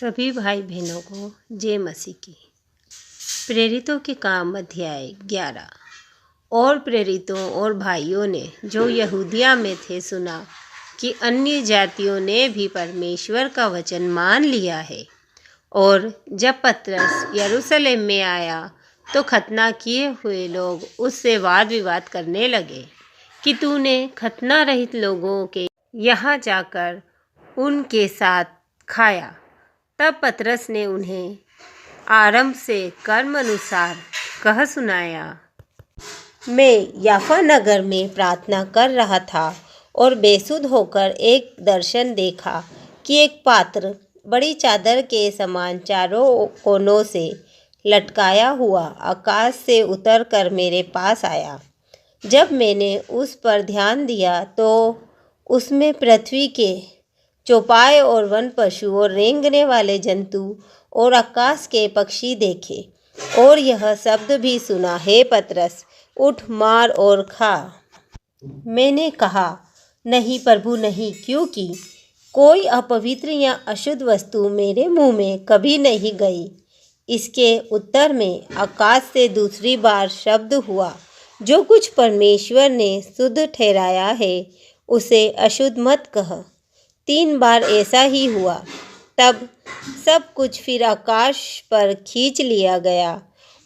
सभी भाई बहनों को जय मसीह की। प्रेरितों के काम अध्याय 11। और प्रेरितों और भाइयों ने जो यहूदिया में थे सुना कि अन्य जातियों ने भी परमेश्वर का वचन मान लिया है। और जब पतरस यरूशलेम में आया तो खतना किए हुए लोग उससे वाद विवाद करने लगे कि तूने खतना रहित लोगों के यहाँ जाकर उनके साथ खाया। तब पतरस ने उन्हें आरंभ से कर्म अनुसार कह सुनाया। मैं याफा नगर में प्रार्थना कर रहा था और बेसुध होकर एक दर्शन देखा कि एक पात्र बड़ी चादर के समान चारों कोनों से लटकाया हुआ आकाश से उतर कर मेरे पास आया। जब मैंने उस पर ध्यान दिया तो उसमें पृथ्वी के चौपाए और वन पशु और रेंगने वाले जंतु और आकाश के पक्षी देखे। और यह शब्द भी सुना, हे पतरस, उठ, मार और खा। मैंने कहा, नहीं प्रभु, नहीं, क्योंकि कोई अपवित्र या अशुद्ध वस्तु मेरे मुंह में कभी नहीं गई। इसके उत्तर में आकाश से दूसरी बार शब्द हुआ, जो कुछ परमेश्वर ने शुद्ध ठहराया है उसे अशुद्ध मत कह। 3 बार ऐसा ही हुआ। तब सब कुछ फिर आकाश पर खींच लिया गया।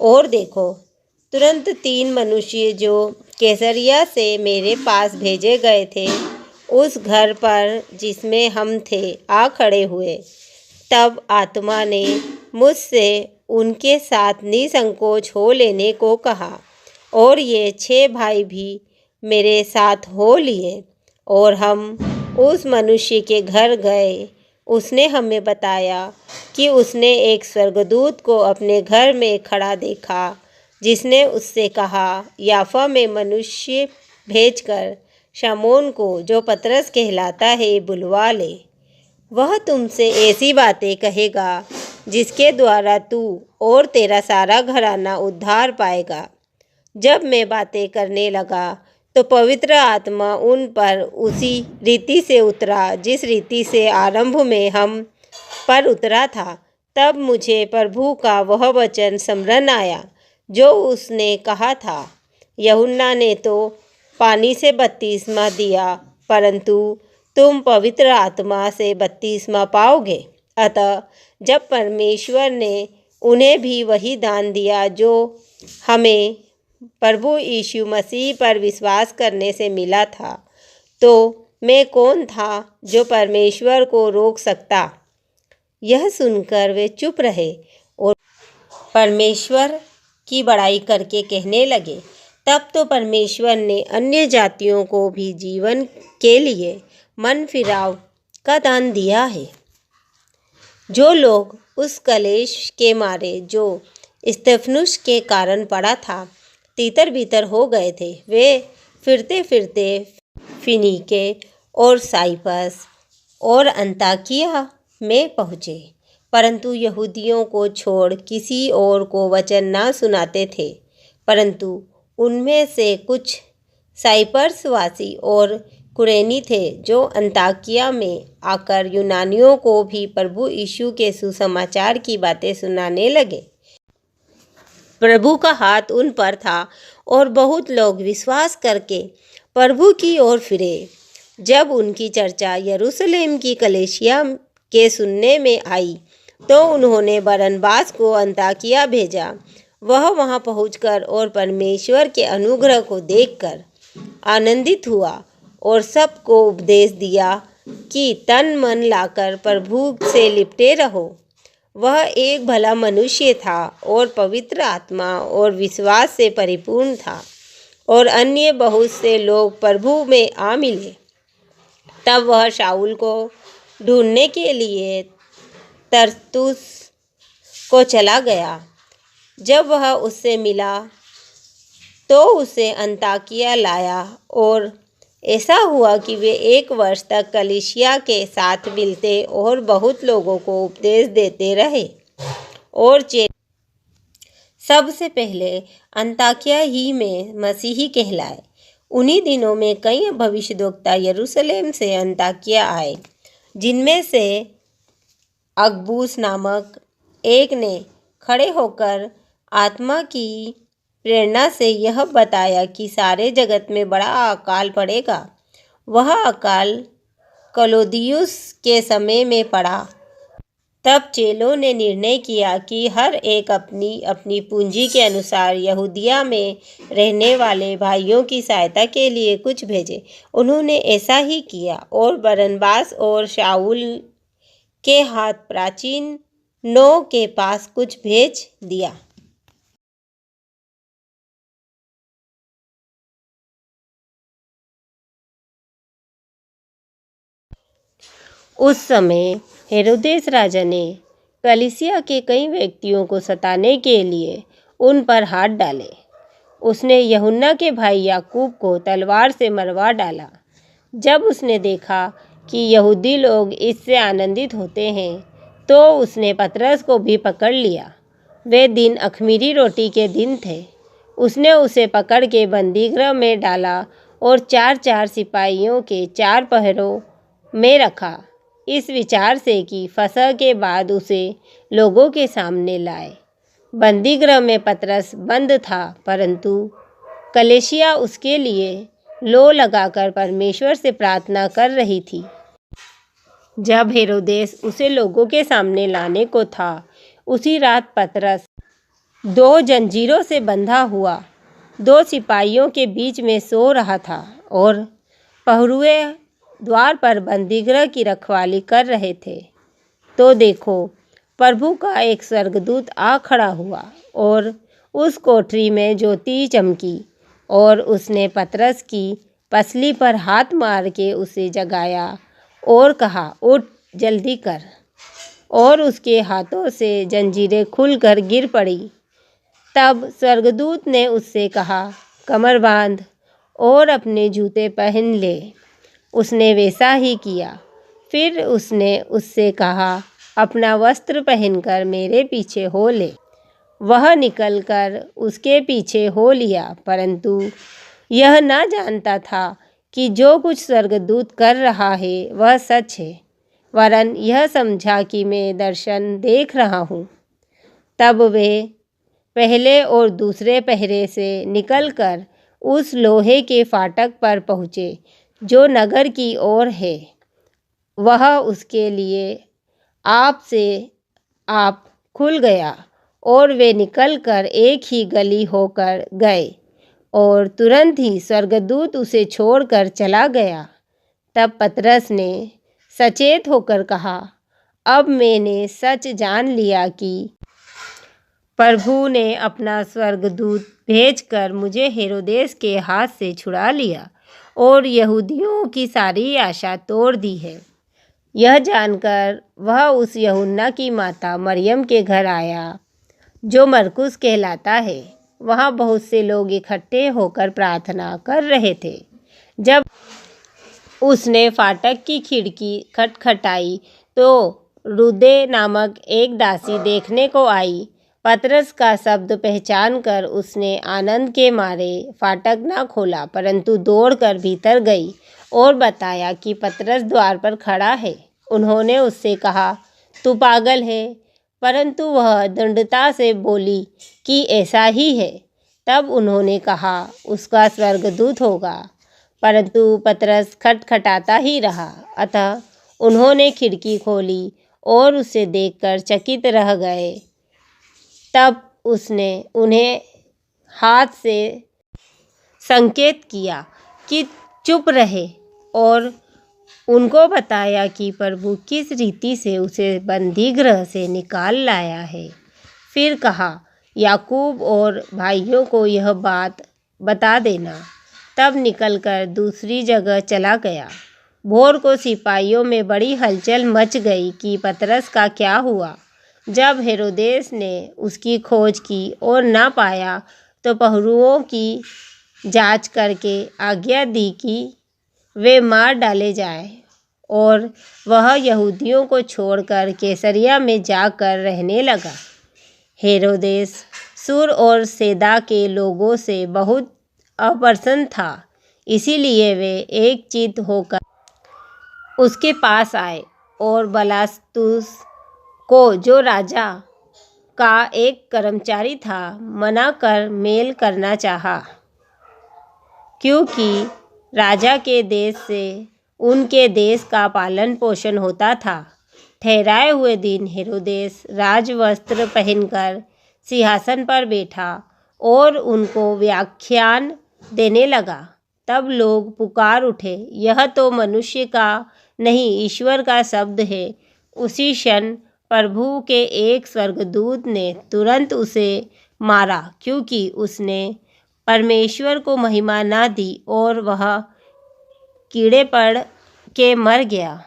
और देखो, तुरंत 3 मनुष्य जो कैसरिया से मेरे पास भेजे गए थे उस घर पर जिसमें हम थे आ खड़े हुए। तब आत्मा ने मुझसे उनके साथ निसंकोच हो लेने को कहा। और ये 6 भाई भी मेरे साथ हो लिए और हम उस मनुष्य के घर गए। उसने हमें बताया कि उसने एक स्वर्गदूत को अपने घर में खड़ा देखा, जिसने उससे कहा, याफा में मनुष्य भेजकर शमौन को, जो पतरस कहलाता है, बुलवा ले। वह तुमसे ऐसी बातें कहेगा जिसके द्वारा तू और तेरा सारा घराना उद्धार पाएगा। जब मैं बातें करने लगा तो पवित्र आत्मा उन पर उसी रीति से उतरा जिस रीति से आरंभ में हम पर उतरा था। तब मुझे प्रभु का वह वचन स्मरण आया जो उसने कहा था, यूहन्ना ने तो पानी से बपतिस्मा दिया, परंतु तुम पवित्र आत्मा से बपतिस्मा पाओगे। अतः जब परमेश्वर ने उन्हें भी वही दान दिया जो हमें प्रभु यीशु मसीह पर विश्वास करने से मिला था, तो मैं कौन था जो परमेश्वर को रोक सकता। यह सुनकर वे चुप रहे और परमेश्वर की बड़ाई करके कहने लगे, तब तो परमेश्वर ने अन्य जातियों को भी जीवन के लिए मन फिराव का दान दिया है। जो लोग उस कलेश के मारे जो स्तेफनुस के कारण पड़ा था तीतर बीतर हो गए थे, वे फिरते फिरते फिनीके और साइप्रस और अन्ताकिया में पहुँचे, परंतु यहूदियों को छोड़ किसी और को वचन ना सुनाते थे। परंतु उनमें से कुछ साइप्रसवासी और कुरेनी थे जो अन्ताकिया में आकर यूनानियों को भी प्रभु यीशु के सुसमाचार की बातें सुनाने लगे। प्रभु का हाथ उन पर था और बहुत लोग विश्वास करके प्रभु की ओर फिरे। जब उनकी चर्चा यरूशलेम की कलीसिया के सुनने में आई तो उन्होंने बरनबास को अन्ताकिया भेजा। वह वहां पहुंचकर और परमेश्वर के अनुग्रह को देखकर आनंदित हुआ और सबको उपदेश दिया कि तन मन लाकर प्रभु से लिपटे रहो। वह एक भला मनुष्य था और पवित्र आत्मा और विश्वास से परिपूर्ण था, और अन्य बहुत से लोग प्रभु में आ मिले। तब वह शाऊल को ढूंढने के लिए तरसुस को चला गया। जब वह उससे मिला तो उसे अन्ताकिया लाया, और ऐसा हुआ कि वे 1 वर्ष तक कलीसिया के साथ मिलते और बहुत लोगों को उपदेश देते रहे। और सबसे पहले अन्ताकिया ही में मसीही कहलाए। उन्हीं दिनों में कई भविष्यद्वक्ता यरूशलेम से अन्ताकिया आए, जिनमें से अगबूस नामक एक ने खड़े होकर आत्मा की प्रेरणा से यह बताया कि सारे जगत में बड़ा अकाल पड़ेगा। वह अकाल क्लौदियुस के समय में पड़ा। तब चेलों ने निर्णय किया कि हर एक अपनी अपनी पूंजी के अनुसार यहूदिया में रहने वाले भाइयों की सहायता के लिए कुछ भेजे। उन्होंने ऐसा ही किया और बरनबास और शाऊल के हाथ प्राचीन नौ के पास कुछ भेज दिया। उस समय हेरोदेस राजा ने कलीसिया के कई व्यक्तियों को सताने के लिए उन पर हाथ डाले। उसने यूहन्ना के भाई याकूब को तलवार से मरवा डाला। जब उसने देखा कि यहूदी लोग इससे आनंदित होते हैं तो उसने पतरस को भी पकड़ लिया। वे दिन अख़मीरी रोटी के दिन थे। उसने उसे पकड़ के बंदीगृह में डाला और 4-4 सिपाहियों के 4 पहरों में रखा, इस विचार से कि फसह के बाद उसे लोगों के सामने लाए। बंदीगृह में पतरस बंद था, परंतु कलीसिया उसके लिए लो लगाकर परमेश्वर से प्रार्थना कर रही थी। जब हेरोदेस उसे लोगों के सामने लाने को था, उसी रात पतरस 2 जंजीरों से बंधा हुआ 2 सिपाहियों के बीच में सो रहा था और पहरुए द्वार पर बंदीगृह की रखवाली कर रहे थे। तो देखो, प्रभु का एक स्वर्गदूत आ खड़ा हुआ और उस कोठरी में ज्योति चमकी और उसने पतरस की पसली पर हाथ मार के उसे जगाया और कहा, उठ, जल्दी कर। और उसके हाथों से जंजीरें खुलकर गिर पड़ी। तब स्वर्गदूत ने उससे कहा, कमर बांध और अपने जूते पहन ले। उसने वैसा ही किया। फिर उसने उससे कहा, अपना वस्त्र पहनकर मेरे पीछे हो ले। वह निकलकर उसके पीछे हो लिया, परंतु यह न जानता था कि जो कुछ स्वर्गदूत कर रहा है वह सच है, वरन यह समझा कि मैं दर्शन देख रहा हूँ। तब वे पहले और दूसरे पहरे से निकलकर उस लोहे के फाटक पर पहुँचे जो नगर की ओर है। वह उसके लिए आप से आप खुल गया और वे निकलकर एक ही गली होकर गए और तुरंत ही स्वर्गदूत उसे छोड़कर चला गया। तब पतरस ने सचेत होकर कहा, अब मैंने सच जान लिया कि प्रभु ने अपना स्वर्गदूत भेजकर मुझे हेरोदेस के हाथ से छुड़ा लिया और यहूदियों की सारी आशा तोड़ दी है। यह जानकर वह उस यूहन्ना की माता मरियम के घर आया, जो मरकुस कहलाता है। वहाँ बहुत से लोग इकट्ठे होकर प्रार्थना कर रहे थे। जब उसने फाटक की खिड़की खटखटाई तो रुदे नामक एक दासी देखने को आई। पतरस का शब्द पहचान कर उसने आनंद के मारे फाटक न खोला, परंतु दौड़कर भीतर गई और बताया कि पतरस द्वार पर खड़ा है। उन्होंने उससे कहा, तू पागल है? परंतु वह दृढ़ता से बोली कि ऐसा ही है। तब उन्होंने कहा, उसका स्वर्गदूत होगा। परंतु पतरस खटखटाता ही रहा। अतः उन्होंने खिड़की खोली और उसे देखकर चकित रह गए। तब उसने उन्हें हाथ से संकेत किया कि चुप रहे और उनको बताया कि प्रभु किस रीति से उसे बंदीगृह से निकाल लाया है। फिर कहा, याकूब और भाइयों को यह बात बता देना। तब निकलकर दूसरी जगह चला गया। भोर को सिपाहियों में बड़ी हलचल मच गई कि पतरस का क्या हुआ। जब हेरोदेस ने उसकी खोज की और न पाया तो पहरुओं की जांच करके आज्ञा दी कि वे मार डाले जाएं और वह यहूदियों को छोड़कर कैसरिया में जाकर रहने लगा। हेरोदेस सूर और सैदा के लोगों से बहुत अप्रसन्न था, इसीलिए वे एक चित्त होकर उसके पास आए और बलास्तुस को, जो राजा का एक कर्मचारी था, मना कर मेल करना चाहा, क्योंकि राजा के देश से उनके देश का पालन पोषण होता था। ठहराए हुए दिन हेरोदेस राजवस्त्र पहनकर सिंहासन पर बैठा और उनको व्याख्यान देने लगा। तब लोग पुकार उठे, यह तो मनुष्य का नहीं, ईश्वर का शब्द है। उसी क्षण प्रभु के एक स्वर्गदूत ने तुरंत उसे मारा, क्योंकि उसने परमेश्वर को महिमा न दी, और वह कीड़े पड़ के मर गया।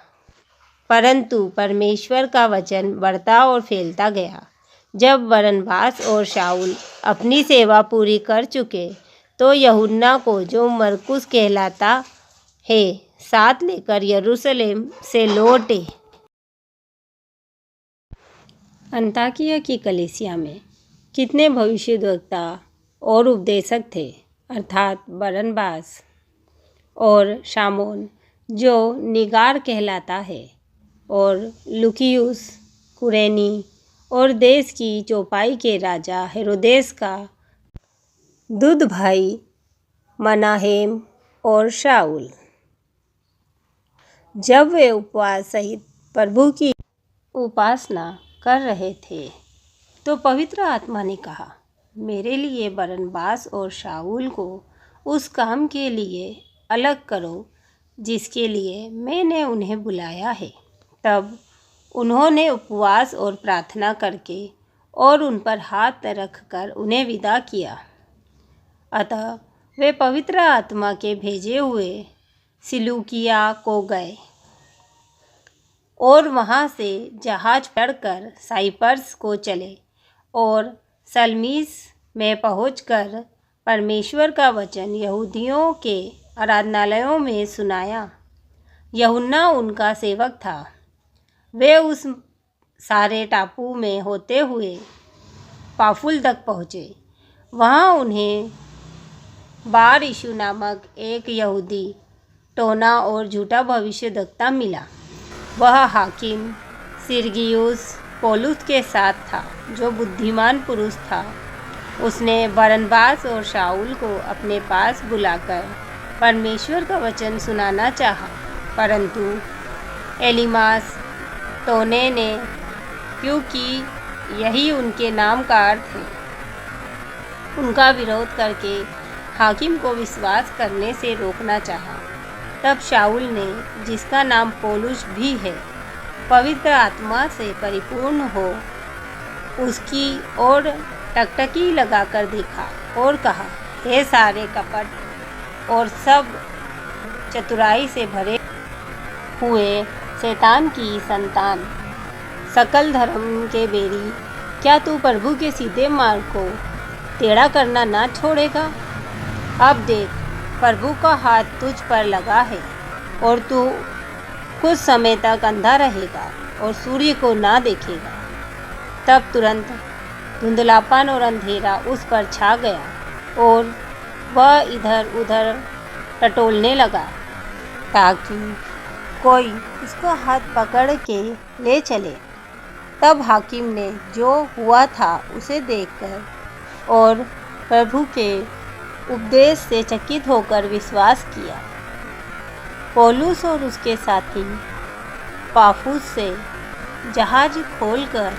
परंतु परमेश्वर का वचन बढ़ता और फैलता गया। जब बरनबास और शाऊल अपनी सेवा पूरी कर चुके, तो यूहन्ना को, जो मरकुस कहलाता है, साथ लेकर यरूशलेम से लौटे। अंताकिया की कलीसिया में कितने भविष्यद्वक्ता और उपदेशक थे, अर्थात बरनबास और शामोन, जो निगार कहलाता है, और लुकियुस कुरेनी, और देश की चौपाई के राजा हेरोदेस का दूध भाई मनाहेम, और शाऊल। जब वे उपवास सहित प्रभु की उपासना कर रहे थे, तो पवित्र आत्मा ने कहा, मेरे लिए बरनबास और शाऊल को उस काम के लिए अलग करो जिसके लिए मैंने उन्हें बुलाया है। तब उन्होंने उपवास और प्रार्थना करके और उन पर हाथ रखकर उन्हें विदा किया। अतः वे पवित्र आत्मा के भेजे हुए सिलूकिया को गए और वहाँ से जहाज चढ़कर साइप्रस को चले और सलमीस में पहुंचकर परमेश्वर का वचन यहूदियों के आराधनालयों में सुनाया। यूहन्ना उनका सेवक था। वे उस सारे टापू में होते हुए पाफुल तक पहुँचे। वहाँ उन्हें बार यीशु नामक एक यहूदी टोना और झूठा भविष्यद्वक्ता मिला। वह हाकिम सिरगियुस पौलुस के साथ था, जो बुद्धिमान पुरुष था। उसने बरनबास और शाऊल को अपने पास बुलाकर परमेश्वर का वचन सुनाना चाहा, परंतु एलीमास टोने ने, क्योंकि यही उनके नाम का अर्थ है, उनका विरोध करके हाकिम को विश्वास करने से रोकना चाहा। तब शाऊल ने, जिसका नाम पौलुस भी है, पवित्र आत्मा से परिपूर्ण हो उसकी ओर टकटकी लगाकर देखा और कहा, हे सारे कपट और सब चतुराई से भरे हुए शैतान की संतान, सकल धर्म के बेरी, क्या तू प्रभु के सीधे मार्ग को टेढ़ा करना ना छोड़ेगा? अब देख, प्रभु का हाथ तुझ पर लगा है और तू कुछ समय तक अंधा रहेगा और सूर्य को ना देखेगा। तब तुरंत धुंधलापन और अंधेरा उस पर छा गया और वह इधर उधर टटोलने लगा, ताकि कोई उसका हाथ पकड़ के ले चले। तब हाकिम ने जो हुआ था उसे देखकर और प्रभु के उपदेश से चकित होकर विश्वास किया। पौलुस और उसके साथी पाफुस से जहाज खोलकर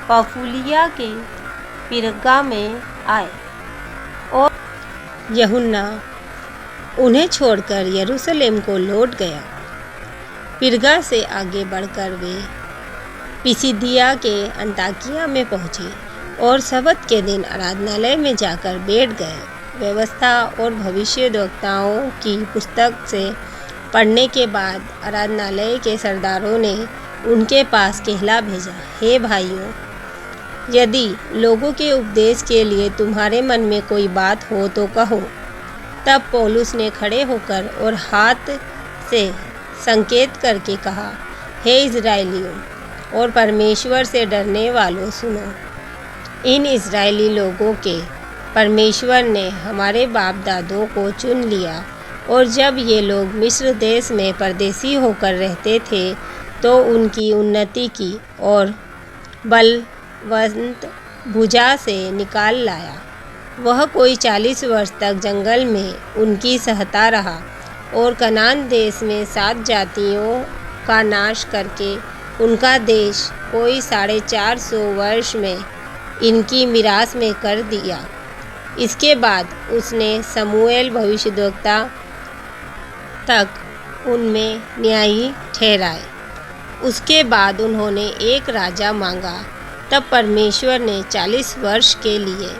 पाफुलिया के पिरगा में आए और यूहन्ना उन्हें छोड़कर यरूशलेम को लौट गया। पिरगा से आगे बढ़कर वे पिसिदिया के अंताकिया में पहुँचे और सब्त के दिन आराधनालय में जाकर बैठ गए। व्यवस्था और भविष्यद्वक्ताओं की पुस्तक से पढ़ने के बाद आराधनालय के सरदारों ने उनके पास कहला भेजा, हे भाइयों, यदि लोगों के उपदेश के लिए तुम्हारे मन में कोई बात हो तो कहो। तब पौलुस ने खड़े होकर और हाथ से संकेत करके कहा, हे इज़राइलियों और परमेश्वर से डरने वालों, सुनो। इन इज़राइली लोगों के परमेश्वर ने हमारे बाप दादों को चुन लिया, और जब ये लोग मिस्र देश में परदेसी होकर रहते थे, तो उनकी उन्नति की और बलवंत भुजा से निकाल लाया। वह कोई 40 वर्ष तक जंगल में उनकी सहता रहा और कनान देश में 7 जातियों का नाश करके उनका देश कोई 450 वर्ष में इनकी मिरास में कर दिया। इसके बाद उसने समूएल भविष्यद्वक्ता तक उनमें न्यायी ठहराए। उसके बाद उन्होंने एक राजा मांगा। तब परमेश्वर ने 40 वर्ष के लिए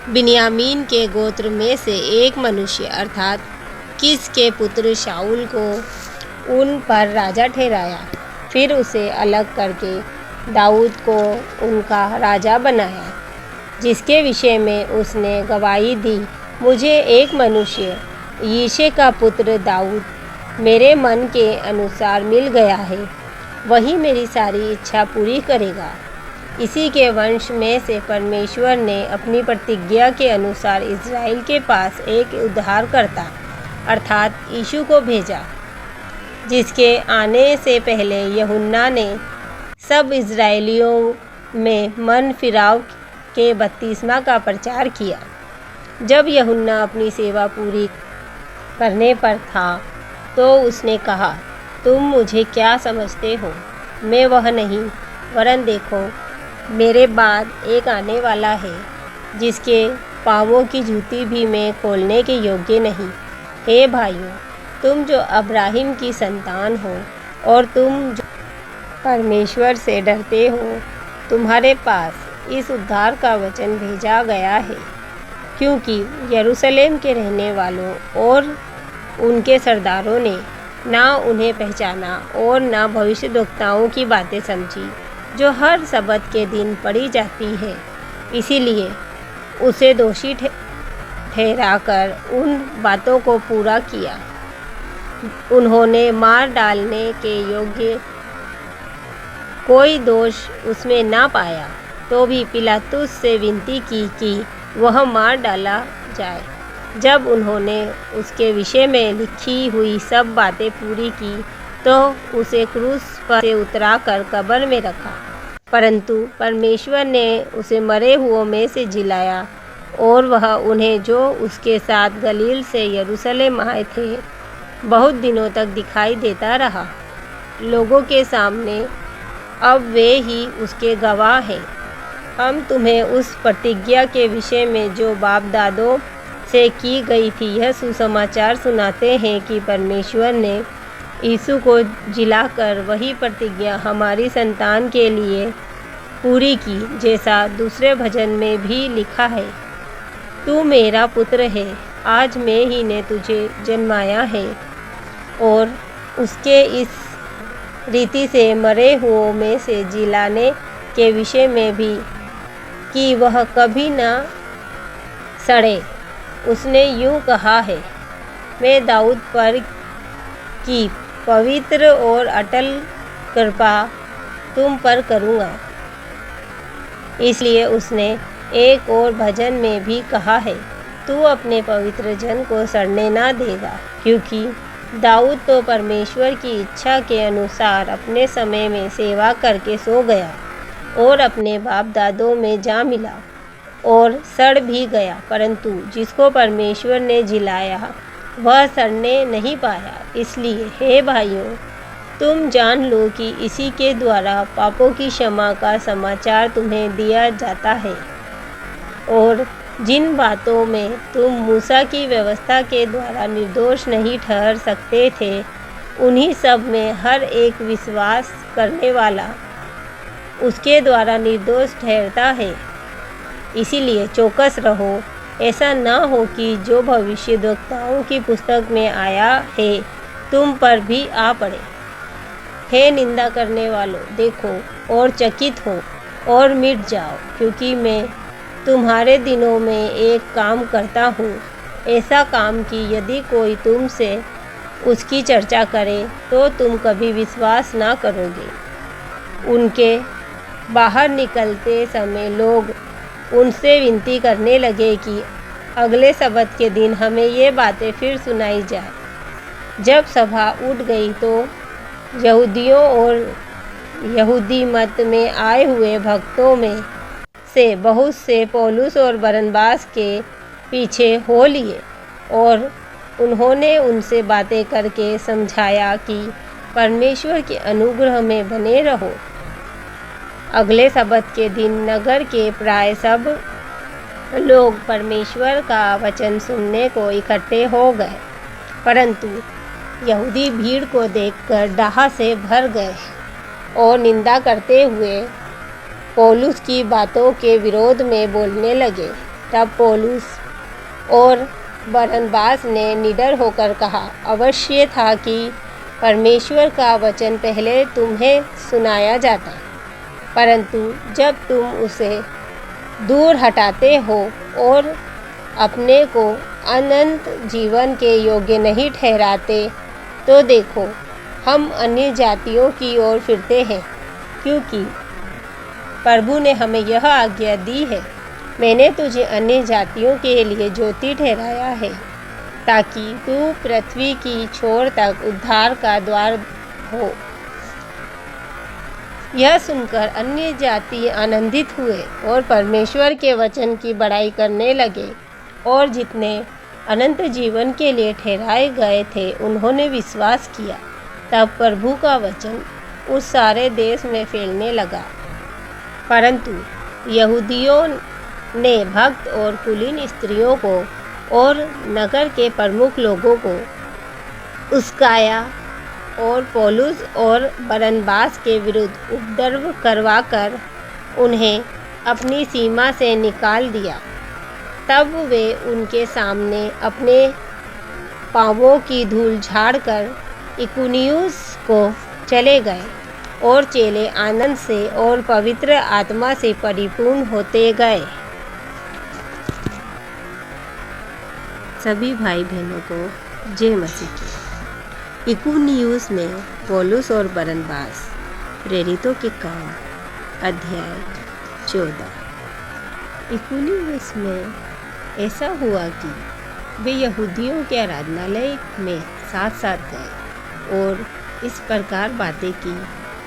बिन्यामीन के गोत्र में से एक मनुष्य अर्थात कीश के पुत्र शाऊल को उन पर राजा ठहराया। फिर उसे अलग करके दाऊद को उनका राजा बनाया, जिसके विषय में उसने गवाही दी, मुझे एक मनुष्य यिशै का पुत्र दाऊद मेरे मन के अनुसार मिल गया है, वही मेरी सारी इच्छा पूरी करेगा। इसी के वंश में से परमेश्वर ने अपनी प्रतिज्ञा के अनुसार इज़राइल के पास एक उद्धारकर्ता अर्थात यीशु को भेजा, जिसके आने से पहले यूहन्ना ने सब इज़राइलियों में मन फिराव के बपतिस्मा का प्रचार किया। जब यूहन्ना अपनी सेवा पूरी करने पर था तो उसने कहा, तुम मुझे क्या समझते हो? मैं वह नहीं, वरन देखो मेरे बाद एक आने वाला है, जिसके पाँवों की जूती भी मैं खोलने के योग्य नहीं। हे भाइयों, तुम जो अब्राहिम की संतान हो और तुम जो परमेश्वर से डरते हो, तुम्हारे पास इस उद्धार का वचन भेजा गया है, क्योंकि यरूशलेम के रहने वालों और उनके सरदारों ने ना उन्हें पहचाना और ना भविष्यद्वक्ताओं की बातें समझी जो हर सबत के दिन पढ़ी जाती है। इसीलिए उसे दोषी ठहराकर उन बातों को पूरा किया। उन्होंने मार डालने के योग्य कोई दोष उसमें ना पाया, तो भी पिलातुस से विनती की कि वह मार डाला जाए। जब उन्होंने उसके विषय में लिखी हुई सब बातें पूरी की, तो उसे क्रूस पर से उतराकर कब्र में रखा। परंतु परमेश्वर ने उसे मरे हुओं में से जिलाया, और वह उन्हें जो उसके साथ गलील से यरूशलेम आए थे बहुत दिनों तक दिखाई देता रहा। लोगों के सामने अब वे ही उसके गवाह हैं। हम तुम्हें उस प्रतिज्ञा के विषय में जो बाप दादों से की गई थी यह सुसमाचार सुनाते हैं कि परमेश्वर ने यीशु को जिलाकर वही प्रतिज्ञा हमारी संतान के लिए पूरी की, जैसा दूसरे भजन में भी लिखा है, तू मेरा पुत्र है, आज मैं ही ने तुझे जन्माया है। और उसके इस रीति से मरे हुओं में से जिलाने के विषय में भी कि वह कभी न सड़े, उसने यूँ कहा है, मैं दाऊद पर की पवित्र और अटल कृपा तुम पर करूँगा। इसलिए उसने एक और भजन में भी कहा है, तू अपने पवित्र जन को सड़ने ना देगा, क्योंकि दाऊद तो परमेश्वर की इच्छा के अनुसार अपने समय में सेवा करके सो गया और अपने बाप दादों में जा मिला और सड़ भी गया, परंतु जिसको परमेश्वर ने जिलाया वह सड़ने नहीं पाया। इसलिए हे भाइयों, तुम जान लो कि इसी के द्वारा पापों की क्षमा का समाचार तुम्हें दिया जाता है। और जिन बातों में तुम मूसा की व्यवस्था के द्वारा निर्दोष नहीं ठहर सकते थे, उन्हीं सब में हर एक विश्वास करने वाला उसके द्वारा निर्दोष ठहरता है। इसीलिए चौकस रहो, ऐसा ना हो कि जो भविष्यद्वक्ताओं की पुस्तक में आया है तुम पर भी आ पड़े। हे निंदा करने वालों, देखो और चकित हो और मिट जाओ, क्योंकि मैं तुम्हारे दिनों में एक काम करता हूँ, ऐसा काम कि यदि कोई तुमसे उसकी चर्चा करे तो तुम कभी विश्वास ना करोगे। उनके बाहर निकलते समय लोग उनसे विनती करने लगे कि अगले सबत के दिन हमें ये बातें फिर सुनाई जाए। जब सभा उठ गई तो यहूदियों और यहूदी मत में आए हुए भक्तों में से बहुत से पौलुस और बरनबास के पीछे हो लिए और उन्होंने उनसे बातें करके समझाया कि परमेश्वर के अनुग्रह में बने रहो। अगले सब्त के दिन नगर के प्राय सब लोग परमेश्वर का वचन सुनने को इकट्ठे हो गए, परंतु यहूदी भीड़ को देखकर डाह से भर गए और निंदा करते हुए पौलुस की बातों के विरोध में बोलने लगे। तब पौलुस और बरनबास ने निडर होकर कहा, अवश्य था कि परमेश्वर का वचन पहले तुम्हें सुनाया जाता, परंतु जब तुम उसे दूर हटाते हो और अपने को अनंत जीवन के योग्य नहीं ठहराते, तो देखो हम अन्य जातियों की ओर फिरते हैं, क्योंकि प्रभु ने हमें यह आज्ञा दी है, मैंने तुझे अन्य जातियों के लिए ज्योति ठहराया है, ताकि तू पृथ्वी की छोर तक उद्धार का द्वार हो। यह सुनकर अन्य जाति आनंदित हुए और परमेश्वर के वचन की बड़ाई करने लगे, और जितने अनंत जीवन के लिए ठहराए गए थे उन्होंने विश्वास किया। तब प्रभु का वचन उस सारे देश में फैलने लगा, परंतु यहूदियों ने भक्त और कुलीन स्त्रियों को और नगर के प्रमुख लोगों को उस्काया और पौलुस और बरनबास के विरुद्ध उपद्रव करवाकर उन्हें अपनी सीमा से निकाल दिया। तब वे उनके सामने अपने पांवों की धूल झाड़कर इकुनियुस को चले गए, और चेले आनंद से और पवित्र आत्मा से परिपूर्ण होते गए। सभी भाई बहनों को जय मसीह की। इकुनियुस में पौलुस और बरनबास, प्रेरितों के काम, अध्याय 14। इकुनियुस में ऐसा हुआ कि वे यहूदियों के आराधनालय में साथ साथ गए और इस प्रकार बातें की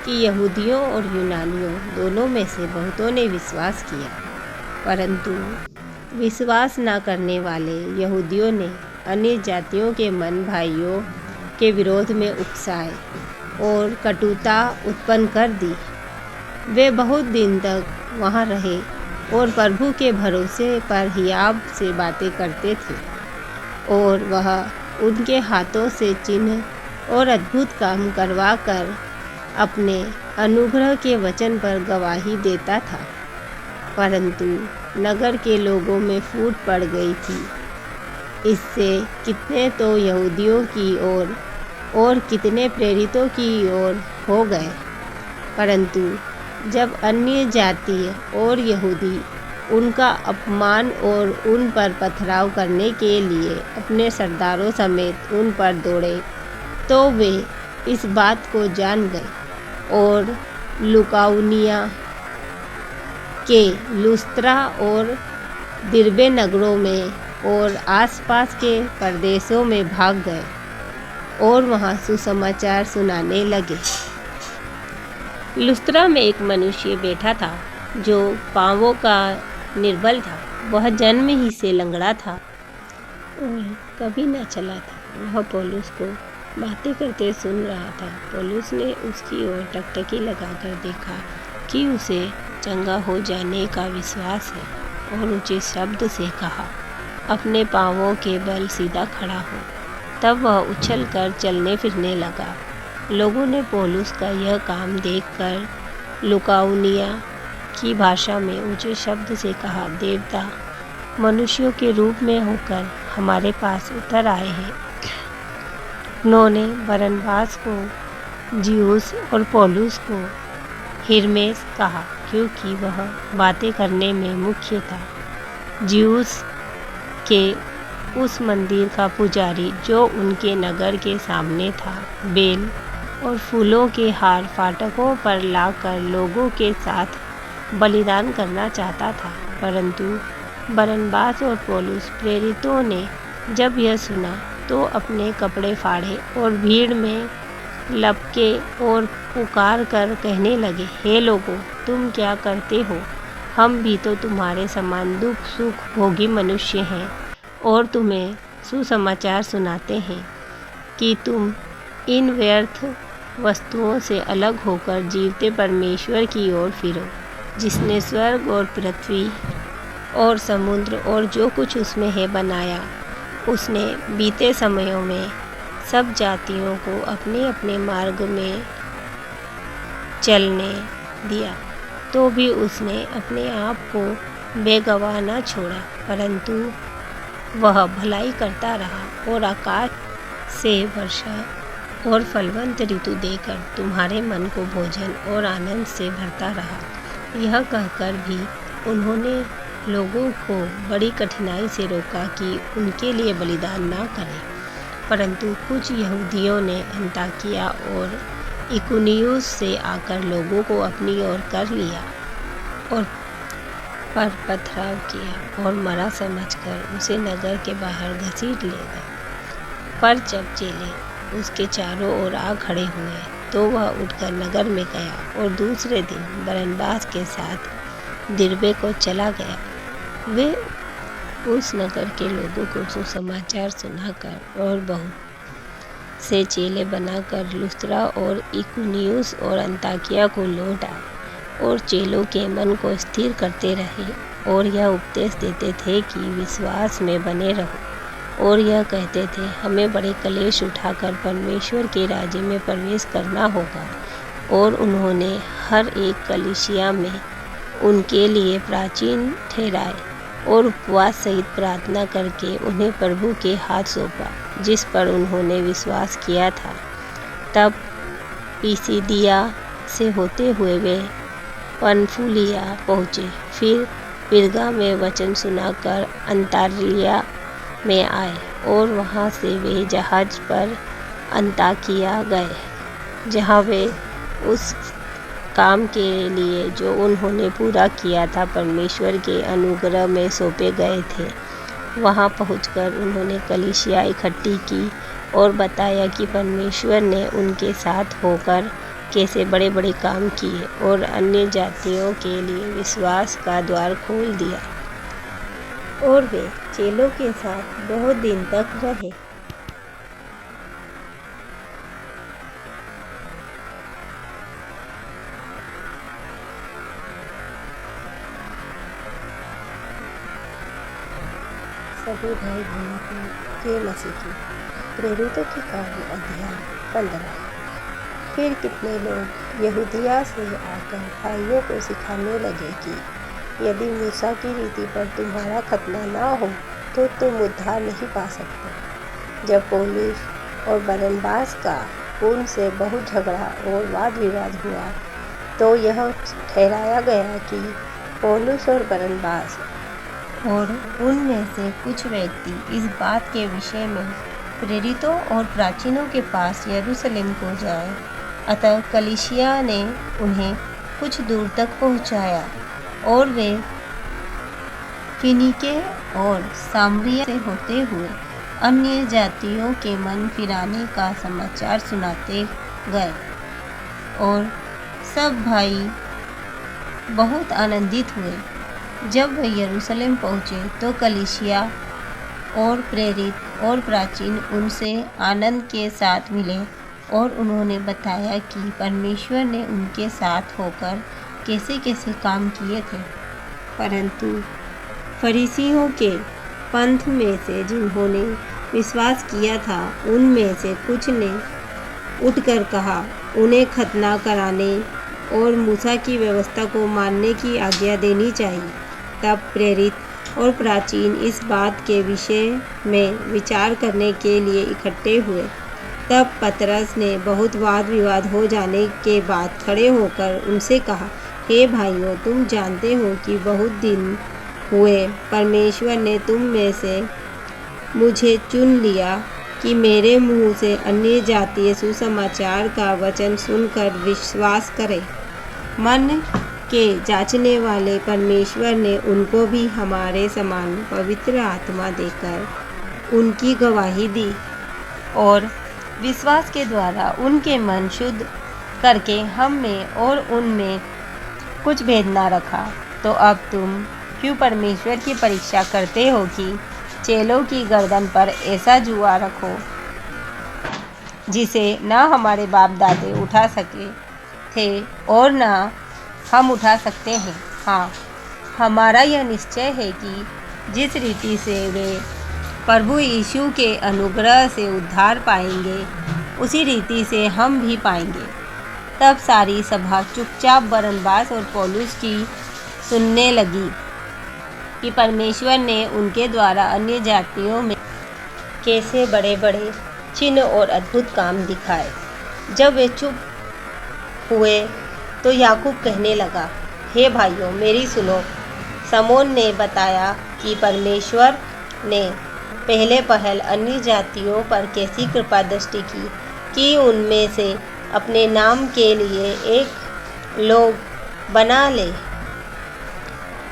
कि यहूदियों और यूनानियों दोनों में से बहुतों ने विश्वास किया, परंतु विश्वास न करने वाले यहूदियों ने अन्य जातियों के मन भाइयों के विरोध में उकसाए और कटुता उत्पन्न कर दी। वे बहुत दिन तक वहाँ रहे और प्रभु के भरोसे पर हियाब से बातें करते थे, और वह उनके हाथों से चिन्ह और अद्भुत काम करवा कर अपने अनुग्रह के वचन पर गवाही देता था। परंतु नगर के लोगों में फूट पड़ गई थी। इससे कितने तो यहूदियों की ओर और कितने प्रेरितों की ओर हो गए, परंतु जब अन्य जातीय और यहूदी उनका अपमान और उन पर पथराव करने के लिए अपने सरदारों समेत उन पर दौड़े, तो वे इस बात को जान गए और लुकाउनिया के लुस्त्रा और दिरबे नगरों में और आसपास के प्रदेशों में भाग गए और वहां सुसमाचार सुनाने लगे। लुस्त्रा में एक मनुष्य बैठा था जो पांवों का निर्बल था। वह जन्म ही से लंगड़ा था और कभी न चला था। वह पौलुस को बातें करते सुन रहा था। पौलुस ने उसकी ओर टकटकी लगाकर देखा कि उसे चंगा हो जाने का विश्वास है, और ऊंचे शब्द से कहा, अपने पांवों के बल सीधा खड़ा हो। तब वह उछलकर चलने फिरने लगा। लोगों ने पौलुस का यह काम देखकर लुकाउनिया की भाषा में ऊंचे शब्द से कहा, देवता मनुष्यों के रूप में होकर हमारे पास उतर आए हैं। उन्होंने बरनबास को जियुस और पौलुस को हिरमेस कहा, क्योंकि वह बातें करने में मुख्य था। जियुस के उस मंदिर का पुजारी जो उनके नगर के सामने था, बेल और फूलों के हार फाटकों पर लाकर लोगों के साथ बलिदान करना चाहता था। परंतु बरनबास और पौलुस प्रेरितों ने जब यह सुना तो अपने कपड़े फाड़े और भीड़ में लपके और पुकार कर कहने लगे, हे लोगों, तुम क्या करते हो? हम भी तो तुम्हारे समान दुख सुख भोगी मनुष्य हैं और तुम्हें सुसमाचार सुनाते हैं कि तुम इन व्यर्थ वस्तुओं से अलग होकर जीवते परमेश्वर की ओर फिरो, जिसने स्वर्ग और पृथ्वी और समुद्र और जो कुछ उसमें है बनाया। उसने बीते समयों में सब जातियों को अपने अपने मार्ग में चलने दिया, तो भी उसने अपने आप को बेगवाह न छोड़ा, परंतु वह भलाई करता रहा और आकाश से वर्षा और फलवंत ऋतु देकर तुम्हारे मन को भोजन और आनंद से भरता रहा। यह कहकर भी उन्होंने लोगों को बड़ी कठिनाई से रोका कि उनके लिए बलिदान न करें, परंतु कुछ यहूदियों ने अंताकिया और इकुनियुस से आकर लोगों को अपनी ओर कर लिया और पर पथराव किया और मरा समझकर उसे नगर के बाहर घसीट ले गए। पर जब चेले उसके चारों ओर आ खड़े हुए तो वह उठकर नगर में गया और दूसरे दिन बरनबास के साथ दिरबे को चला गया। वे उस नगर के लोगों को सुसमाचार सुनाकर और बहुत से चेले बनाकर लुस्त्रा और इकुनियुस और अंताकिया को लौट आए और चेलों के मन को स्थिर करते रहे और यह उपदेश देते थे कि विश्वास में बने रहो, और यह कहते थे, हमें बड़े कलेश उठाकर परमेश्वर के राज्य में प्रवेश करना होगा। और उन्होंने हर एक कलीसिया में उनके लिए प्राचीन ठहराए और उपवास सहित प्रार्थना करके उन्हें प्रभु के हाथ सौंपा, जिस पर उन्होंने विश्वास किया था। तब पिसिदिया से होते हुए वे पनफुलिया पहुँचे, फिर पिरगा में वचन सुनाकर अंताकिया में आए और वहाँ से वे जहाज पर अंताकिया गए, जहाँ वे उस काम के लिए जो उन्होंने पूरा किया था परमेश्वर के अनुग्रह में सौंपे गए थे। वहाँ पहुंचकर उन्होंने कलीसिया इकट्ठी की और बताया कि परमेश्वर ने उनके साथ होकर कैसे बड़े बड़े काम किए और अन्य जातियों के लिए विश्वास का द्वार खोल दिया। और वे चेलों के साथ बहुत दिन तक रहे। सभी भाई बहनों को जय मसीह की। प्रेरितों के कार्य अध्याय 15। फिर कितने लोग यहूदिया से आकर भाइयों को सिखाने लगे कि यदि मूसा की रीति पर तुम्हारा खतना ना हो तो तुम उद्धार नहीं पा सकते। जब पौलुस और बरनबास का उनसे बहुत झगड़ा और वाद विवाद हुआ तो यह ठहराया गया कि पौलुस और बरनबास और उनमें से कुछ व्यक्ति इस बात के विषय में प्रेरितों और प्राचीनों के पास यरूशलेम को जाए। अतः कलीसिया ने उन्हें कुछ दूर तक पहुंचाया और वे फिनीके और सामरिया से होते हुए अन्य जातियों के मन फिराने का समाचार सुनाते गए। और सब भाई बहुत आनंदित हुए। जब वे यरूशलेम पहुँचे तो कलीसिया और प्रेरित और प्राचीन उनसे आनंद के साथ मिले और उन्होंने बताया कि परमेश्वर ने उनके साथ होकर कैसे कैसे काम किए थे। परंतु फरीसियों के पंथ में से जिन्होंने विश्वास किया था उनमें से कुछ ने उठकर कहा, उन्हें खतना कराने और मूसा की व्यवस्था को मानने की आज्ञा देनी चाहिए। तब प्रेरित और प्राचीन इस बात के विषय में विचार करने के लिए इकट्ठे हुए। तब पतरस ने बहुत वाद विवाद हो जाने के बाद खड़े होकर उनसे कहा, हे भाइयों, तुम जानते हो कि बहुत दिन हुए परमेश्वर ने तुम में से मुझे चुन लिया कि मेरे मुंह से अन्य जातीय सुसमाचार का वचन सुनकर विश्वास करें। मन के जांचने वाले परमेश्वर ने उनको भी हमारे समान पवित्र आत्मा देकर उनकी गवाही दी और विश्वास के द्वारा उनके मन शुद्ध करके हम में और उनमें कुछ भेद ना रखा। तो अब तुम क्यों परमेश्वर की परीक्षा करते हो कि चेलों की गर्दन पर ऐसा जुआ रखो जिसे ना हमारे बाप दादे उठा सके थे और ना हम उठा सकते हैं। हाँ, हमारा यह निश्चय है कि जिस रीति से वे प्रभु यीशु के अनुग्रह से उद्धार पाएंगे उसी रीति से हम भी पाएंगे। तब सारी सभा चुपचाप बरनबास और पौलुस की सुनने लगी कि परमेश्वर ने उनके द्वारा अन्य जातियों में कैसे बड़े बड़े चिन्ह और अद्भुत काम दिखाए। जब वे चुप हुए तो याकूब कहने लगा, हे भाइयों, मेरी सुनो। समोन ने बताया कि परमेश्वर ने पहले पहल अन्य जातियों पर कैसी कृपा दृष्टि की कि उनमें से अपने नाम के लिए एक लोग बना ले।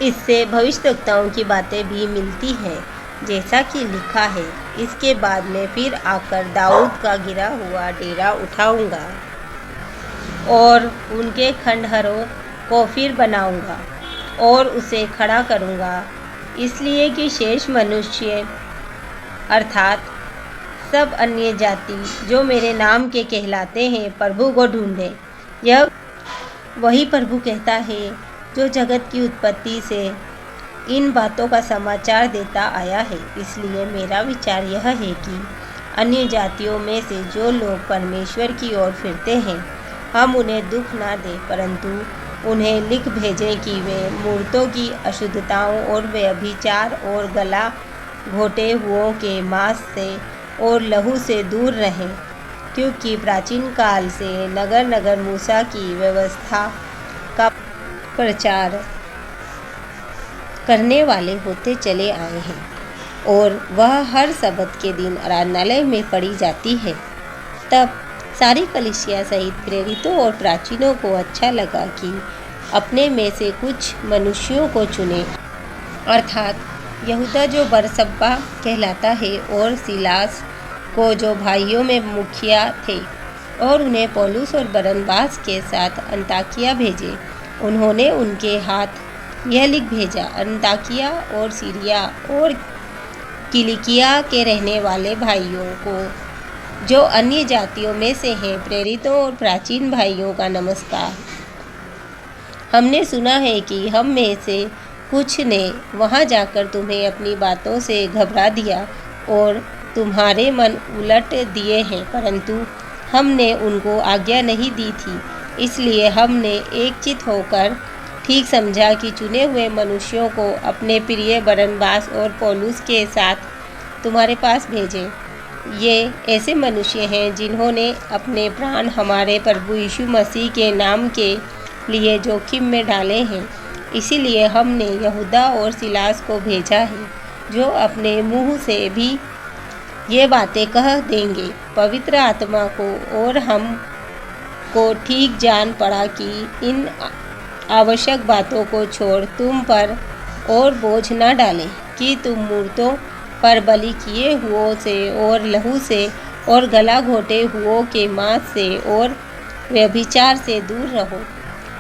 इससे भविष्यवक्ताओं की बातें भी मिलती हैं, जैसा कि लिखा है, इसके बाद में फिर आकर दाऊद का गिरा हुआ डेरा उठाऊंगा और उनके खंडहरों को फिर बनाऊंगा और उसे खड़ा करूंगा, इसलिए कि शेष मनुष्य अर्थात सब अन्य जाति जो मेरे नाम के कहलाते हैं प्रभु को ढूंढें। यह वही प्रभु कहता है जो जगत की उत्पत्ति से इन बातों का समाचार देता आया है। इसलिए मेरा विचार यह है कि अन्य जातियों में से जो लोग परमेश्वर की ओर फिरते हैं, हम उन्हें दुख ना दें, परंतु उन्हें लिख भेजें कि वे मूर्तों की अशुद्धताओं और व्यभिचार और गला घोटे हुओं के मांस से और लहू से दूर रहें, क्योंकि प्राचीन काल से नगर नगर मूसा की व्यवस्था का प्रचार करने वाले होते चले आए हैं और वह हर सबत के दिन आराधनालय में पढ़ी जाती है। तब सारी कलीसिया सहित प्रेरितों और प्राचीनों को अच्छा लगा कि अपने में से कुछ मनुष्यों को चुने, अर्थात यहूदा जो बरसब्बा कहलाता है और सिलास को जो भाइयों में मुखिया थे, और उन्हें पौलुस और बरनबास के साथ अंताकिया भेजे। उन्होंने उनके हाथ यह लिख भेजा, अंताकिया और सीरिया और किलिकिया के रहने वाले भाइयों को जो अन्य जातियों में से हैं, प्रेरितों और प्राचीन भाइयों का नमस्कार। हमने सुना है कि हम में से कुछ ने वहां जाकर तुम्हें अपनी बातों से घबरा दिया और तुम्हारे मन उलट दिए हैं, परंतु हमने उनको आज्ञा नहीं दी थी। इसलिए हमने एकचित होकर ठीक समझा कि चुने हुए मनुष्यों को अपने प्रिय बरनबास और पौलुस के साथ तुम्हारे पास भेजें। ये ऐसे मनुष्य हैं जिन्होंने अपने प्राण हमारे प्रभु यीशु मसीह के नाम के लिए जोखिम में डाले हैं। इसीलिए हमने यहूदा और सिलास को भेजा है, जो अपने मुंह से भी ये बातें कह देंगे। पवित्र आत्मा को और हम को ठीक जान पड़ा कि इन आवश्यक बातों को छोड़ तुम पर और बोझ न डालें कि तुम मूर्तों पर बलि किए हुओं से और लहू से और गला घोटे हुओं के मांस से और व्यभिचार से दूर रहो।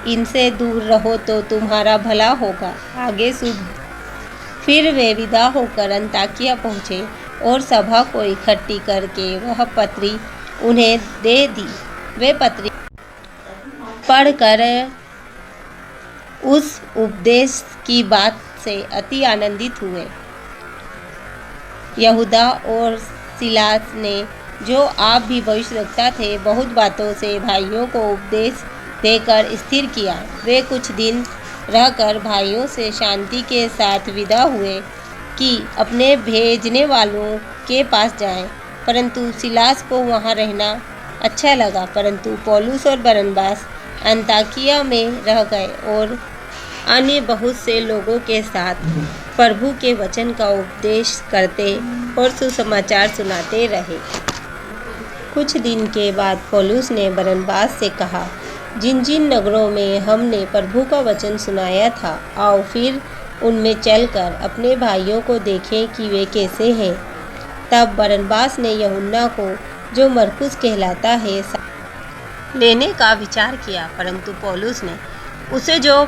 इनसे दूर रहो तो तुम्हारा भला होगा। आगे फिर वे विदा होकर अंताकिया पहुँचे और सभा को इकट्ठी करके वह पत्री उन्हें दे दी। वे पत्री पढ़कर उस उपदेश की बात से अति आनंदित हुए। यहूदा और सिलास ने, जो आप भी भविष्यवक्ता थे, बहुत बातों से भाइयों को उपदेश देकर स्थिर किया। वे कुछ दिन रहकर भाइयों से शांति के साथ विदा हुए कि अपने भेजने वालों के पास जाएं, परंतु सिलास को वहां रहना अच्छा लगा। परंतु पौलुस और बरनबास अंताकिया में रह गए और अन्य बहुत से लोगों के साथ प्रभु के वचन का उपदेश करते और सुसमाचार सुनाते रहे। कुछ दिन के बाद पौलुस ने बरनबास से कहा, जिन जिन नगरों में हमने प्रभु का वचन सुनाया था, आओ फिर उनमें चलकर अपने भाइयों को देखें कि वे कैसे हैं। तब बरनबास ने यूहन्ना को जो मरकुस कहलाता है लेने का विचार किया, परंतु पौलुस ने उसे जो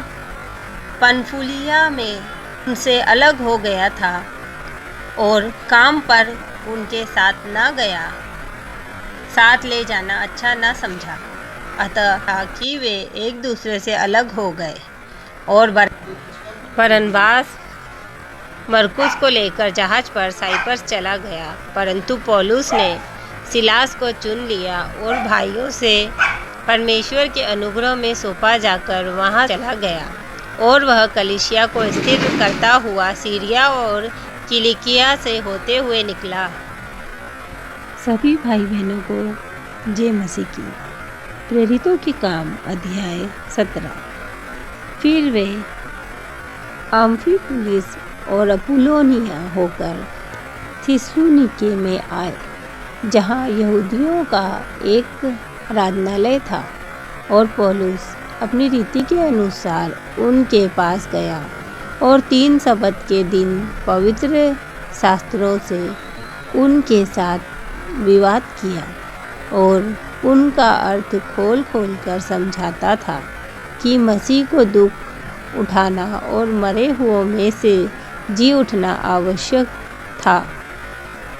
पनफुलिया में उनसे अलग हो गया था और काम पर उनके साथ न गया, साथ ले जाना अच्छा न समझा। अतः कि वे एक दूसरे से अलग हो गए और बरनबास मरकुस को लेकर जहाज पर साइप्रस चला गया, परंतु पौलुस ने सिलास को चुन लिया और भाइयों से परमेश्वर के अनुग्रह में सौंपा जाकर वहां चला गया और वह कलीसिया को स्थिर करता हुआ सीरिया और किलिकिया से होते हुए निकला। सभी भाई बहनों को जय मसीह की। प्रेरितों के काम अध्याय 17। फिर वे अम्फिपुलिस और अपुल्लोनिया होकर थिस्सलुनीके में आए, जहाँ यहूदियों का एक आराधनालय था, और पौलुस अपनी रीति के अनुसार उनके पास गया और 3 सबत के दिन पवित्र शास्त्रों से उनके साथ विवाद किया और उनका अर्थ खोल खोल कर समझाता था कि मसीह को दुख उठाना और मरे हुओं में से जी उठना आवश्यक था,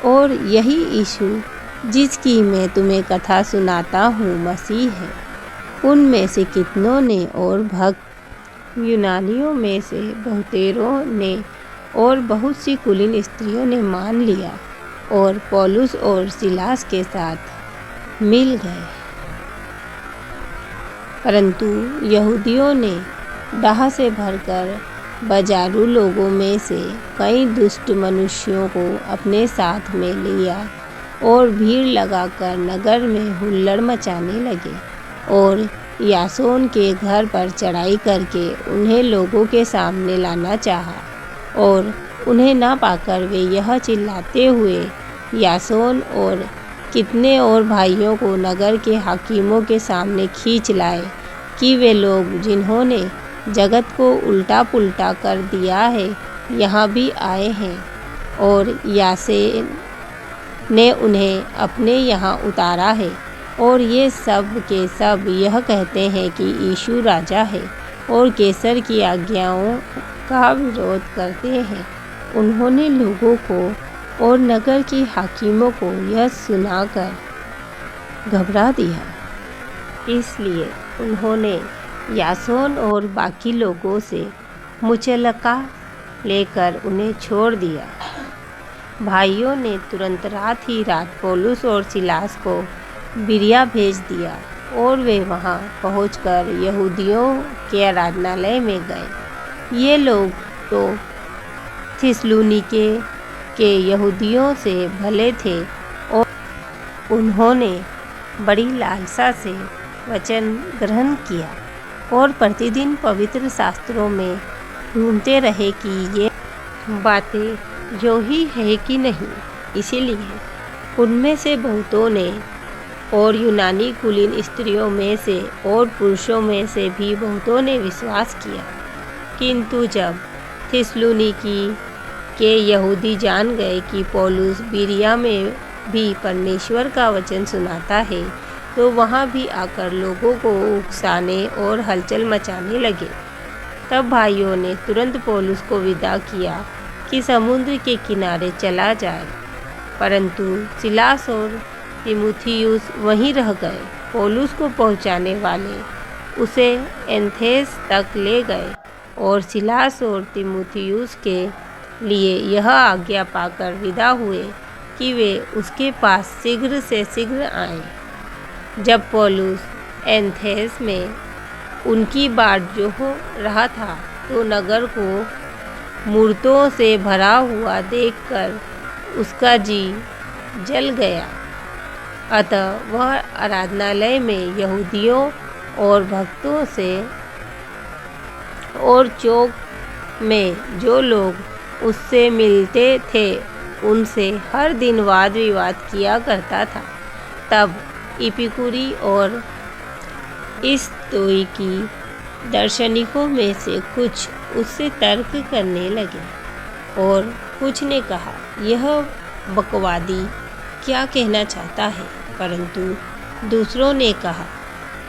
और यही यीशु जिसकी मैं तुम्हें कथा सुनाता हूँ मसीह है। उनमें से कितनों ने और भक्त यूनानियों में से बहुतेरों ने और बहुत सी कुलीन स्त्रियों ने मान लिया और पौलुस और सिलास के साथ मिल गए। परंतु यहूदियों ने डाह से भरकर बाजारू लोगों में से कई दुष्ट मनुष्यों को अपने साथ में लिया और भीड़ लगाकर नगर में हुल्लड़ मचाने लगे और यासोन के घर पर चढ़ाई करके उन्हें लोगों के सामने लाना चाहा, और उन्हें ना पाकर वे यह चिल्लाते हुए यासोन और कितने और भाइयों को नगर के हाकिमों के सामने खींच लाए कि वे लोग जिन्होंने जगत को उल्टा पुल्टा कर दिया है यहाँ भी आए हैं, और यासेन ने उन्हें अपने यहाँ उतारा है, और ये सब के सब यह कहते हैं कि यीशु राजा है और कैसर की आज्ञाओं का विरोध करते हैं। उन्होंने लोगों को और नगर के हाकिमों को यह सुनाकर घबरा दिया, इसलिए उन्होंने यासोन और बाकी लोगों से मुचलका लेकर उन्हें छोड़ दिया। भाइयों ने तुरंत रात ही रात पौलुस और सिलास को बिरिया भेज दिया और वे वहां पहुंचकर यहूदियों के आराधनालय में गए। ये लोग तो थिस्सलुनीके के यहूदियों से भले थे और उन्होंने बड़ी लालसा से वचन ग्रहण किया और प्रतिदिन पवित्र शास्त्रों में ढूंढते रहे कि ये बातें जो ही है कि नहीं। इसीलिए उनमें से बहुतों ने और यूनानी कुलीन स्त्रियों में से और पुरुषों में से भी बहुतों ने विश्वास किया। किंतु जब थिस्सलुनीकी के यहूदी जान गए कि पौलुस बिरिया में भी परमेश्वर का वचन सुनाता है, तो वहाँ भी आकर लोगों को उकसाने और हलचल मचाने लगे। तब भाइयों ने तुरंत पौलुस को विदा किया कि समुद्र के किनारे चला जाए, परंतु सिलास और तीमुथियुस वहीं रह गए। पौलुस को पहुंचाने वाले उसे एथेंस तक ले गए और सिलास और तीमुथियुस के लिए यह आज्ञा पाकर विदा हुए कि वे उसके पास शीघ्र से शीघ्र आएं। जब पौलुस एथेंस में उनकी बाट जो हो रहा था, तो नगर को मूर्तों से भरा हुआ देखकर उसका जी जल गया। अतः वह आराधनालय में यहूदियों और भक्तों से और चौक में जो लोग उससे मिलते थे उनसे हर दिन वाद विवाद किया करता था। तब इपिकुरी और स्तोईकी दार्शनिकों में से कुछ उससे तर्क करने लगे और कुछ ने कहा, यह बकवादी क्या कहना चाहता है। परंतु दूसरों ने कहा,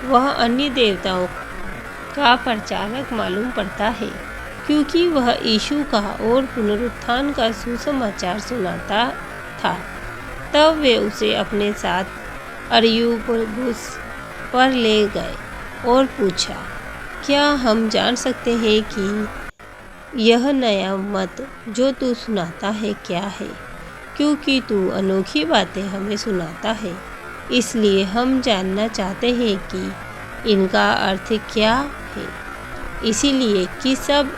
वह अन्य देवताओं का प्रचारक मालूम पड़ता है, क्योंकि वह यीशु का और पुनरुत्थान का सुसमाचार सुनाता था। तब वे उसे अपने साथ अरियुपगुस पर ले गए और पूछा, क्या हम जान सकते हैं कि यह नया मत जो तू सुनाता है क्या है? क्योंकि तू अनोखी बातें हमें सुनाता है, इसलिए हम जानना चाहते हैं कि इनका अर्थ क्या है। इसीलिए कि सब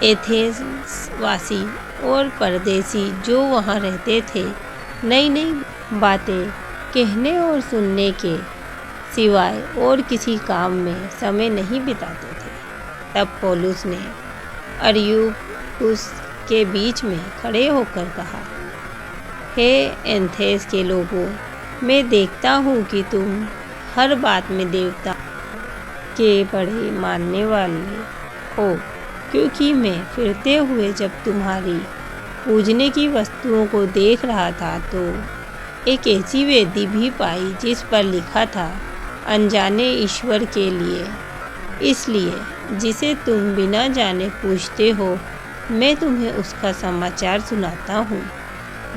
एथेंस वासी और परदेसी जो वहाँ रहते थे, नई नई बातें कहने और सुनने के सिवाय और किसी काम में समय नहीं बिताते थे। तब पौलुस ने अरियुपगुस के बीच में खड़े होकर कहा, हे एथेंस के लोगों, मैं देखता हूँ कि तुम हर बात में देवता के बड़े मानने वाले हो, क्योंकि मैं फिरते हुए जब तुम्हारी पूजने की वस्तुओं को देख रहा था तो एक ऐसी वेदी भी पाई जिस पर लिखा था, अनजाने ईश्वर के लिए। इसलिए जिसे तुम बिना जाने पूछते हो, मैं तुम्हें उसका समाचार सुनाता हूँ।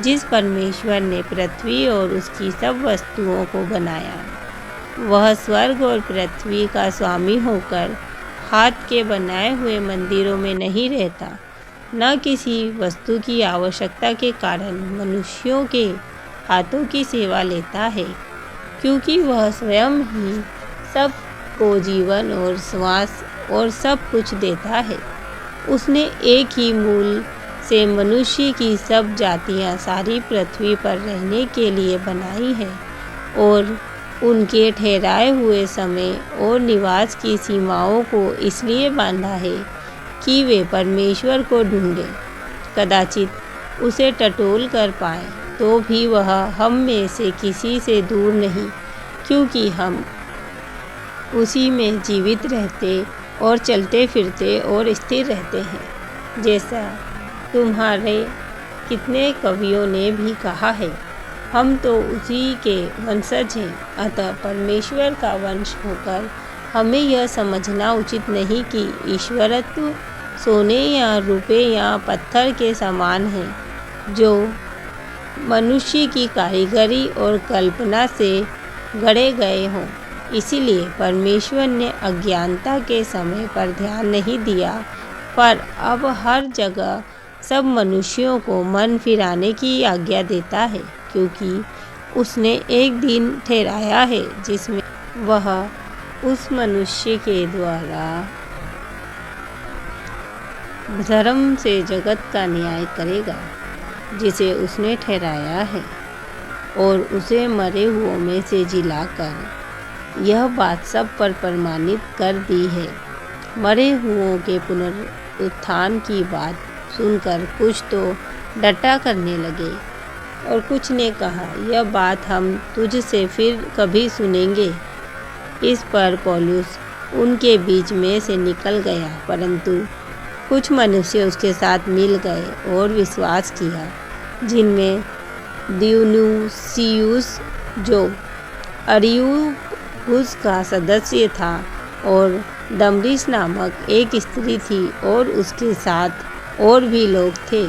जिस परमेश्वर ने पृथ्वी और उसकी सब वस्तुओं को बनाया, वह स्वर्ग और पृथ्वी का स्वामी होकर हाथ के बनाए हुए मंदिरों में नहीं रहता, न किसी वस्तु की आवश्यकता के कारण मनुष्यों के हाथों की सेवा लेता है, क्योंकि वह स्वयं ही सब को जीवन और श्वास और सब कुछ देता है। उसने एक ही मूल से मनुष्य की सब जातियां सारी पृथ्वी पर रहने के लिए बनाई है और उनके ठहराए हुए समय और निवास की सीमाओं को इसलिए बांधा है कि वे परमेश्वर को ढूंढें, कदाचित उसे टटोल कर पाएं, तो भी वह हम में से किसी से दूर नहीं, क्योंकि हम उसी में जीवित रहते और चलते फिरते और स्थिर रहते हैं। जैसा तुम्हारे कितने कवियों ने भी कहा है, हम तो उसी के वंशज हैं। अतः परमेश्वर का वंश होकर हमें यह समझना उचित नहीं कि ईश्वरत्व सोने या रुपये या पत्थर के समान है, जो मनुष्य की कारीगरी और कल्पना से गढ़े गए हों। इसीलिए परमेश्वर ने अज्ञानता के समय पर ध्यान नहीं दिया, पर अब हर जगह सब मनुष्यों को मन फिराने की आज्ञा देता है, क्योंकि उसने एक दिन ठहराया है जिसमें वह उस मनुष्य के द्वारा धर्म से जगत का न्याय करेगा जिसे उसने ठहराया है, और उसे मरे हुओं में से जिलाकर यह बात सब पर प्रमाणित कर दी है। मरे हुओं के पुनरुत्थान की बात सुनकर कुछ तो डटा करने लगे और कुछ ने कहा, यह बात हम तुझसे फिर कभी सुनेंगे। इस पर पौलुस उनके बीच में से निकल गया, परंतु कुछ मनुष्य उसके साथ मिल गए और विश्वास किया, जिनमें दियुनुसियुस जो अरियुपगुस का सदस्य था और दमरिस नामक एक स्त्री थी और उसके साथ और भी लोग थे।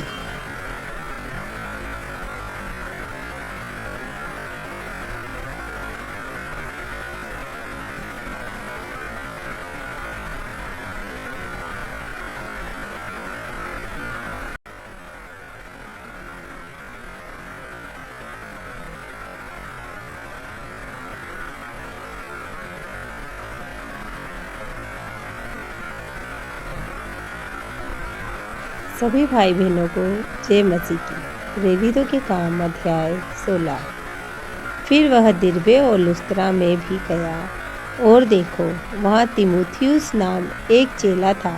सभी भाई बहनों को जय मसीह की। प्रेरितों के काम अध्याय 16। फिर वह दिरबे और लुस्त्रा में भी गया, और देखो वहाँ तीमुथियुस नाम एक चेला था,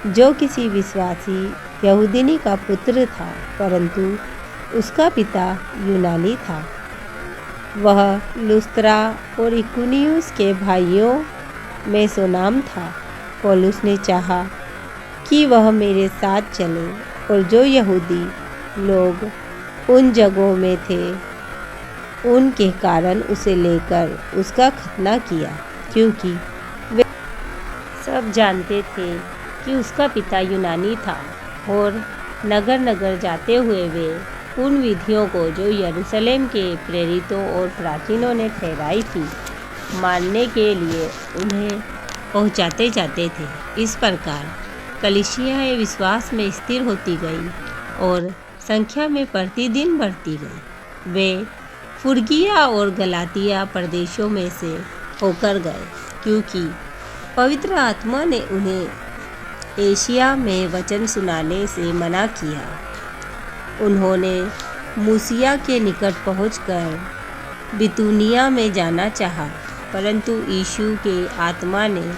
जो किसी विश्वासी यहूदिनी का पुत्र था, परंतु उसका पिता यूनानी था। वह लुस्त्रा और इकुनियुस के भाइयों में सोनाम था। पौलुस ने चाहा कि वह मेरे साथ चले, और जो यहूदी लोग उन जगहों में थे उनके कारण उसे लेकर उसका खतना किया, क्योंकि वे सब जानते थे कि उसका पिता यूनानी था और नगर नगर जाते हुए वे उन विधियों को जो यरूशलेम के प्रेरितों और प्राचीनों ने ठहराई थी मानने के लिए उन्हें पहुंचाते जाते थे। इस प्रकार कलीसियाएं विश्वास में स्थिर होती गई और संख्या में प्रतिदिन बढ़ती गई। वे फ्रुगिया और गलातिया प्रदेशों में से होकर गए, क्योंकि पवित्र आत्मा ने उन्हें एशिया में वचन सुनाने से मना किया। उन्होंने मूसिया के निकट पहुंचकर बितूनिया में जाना चाहा, परंतु यीशु के आत्मा ने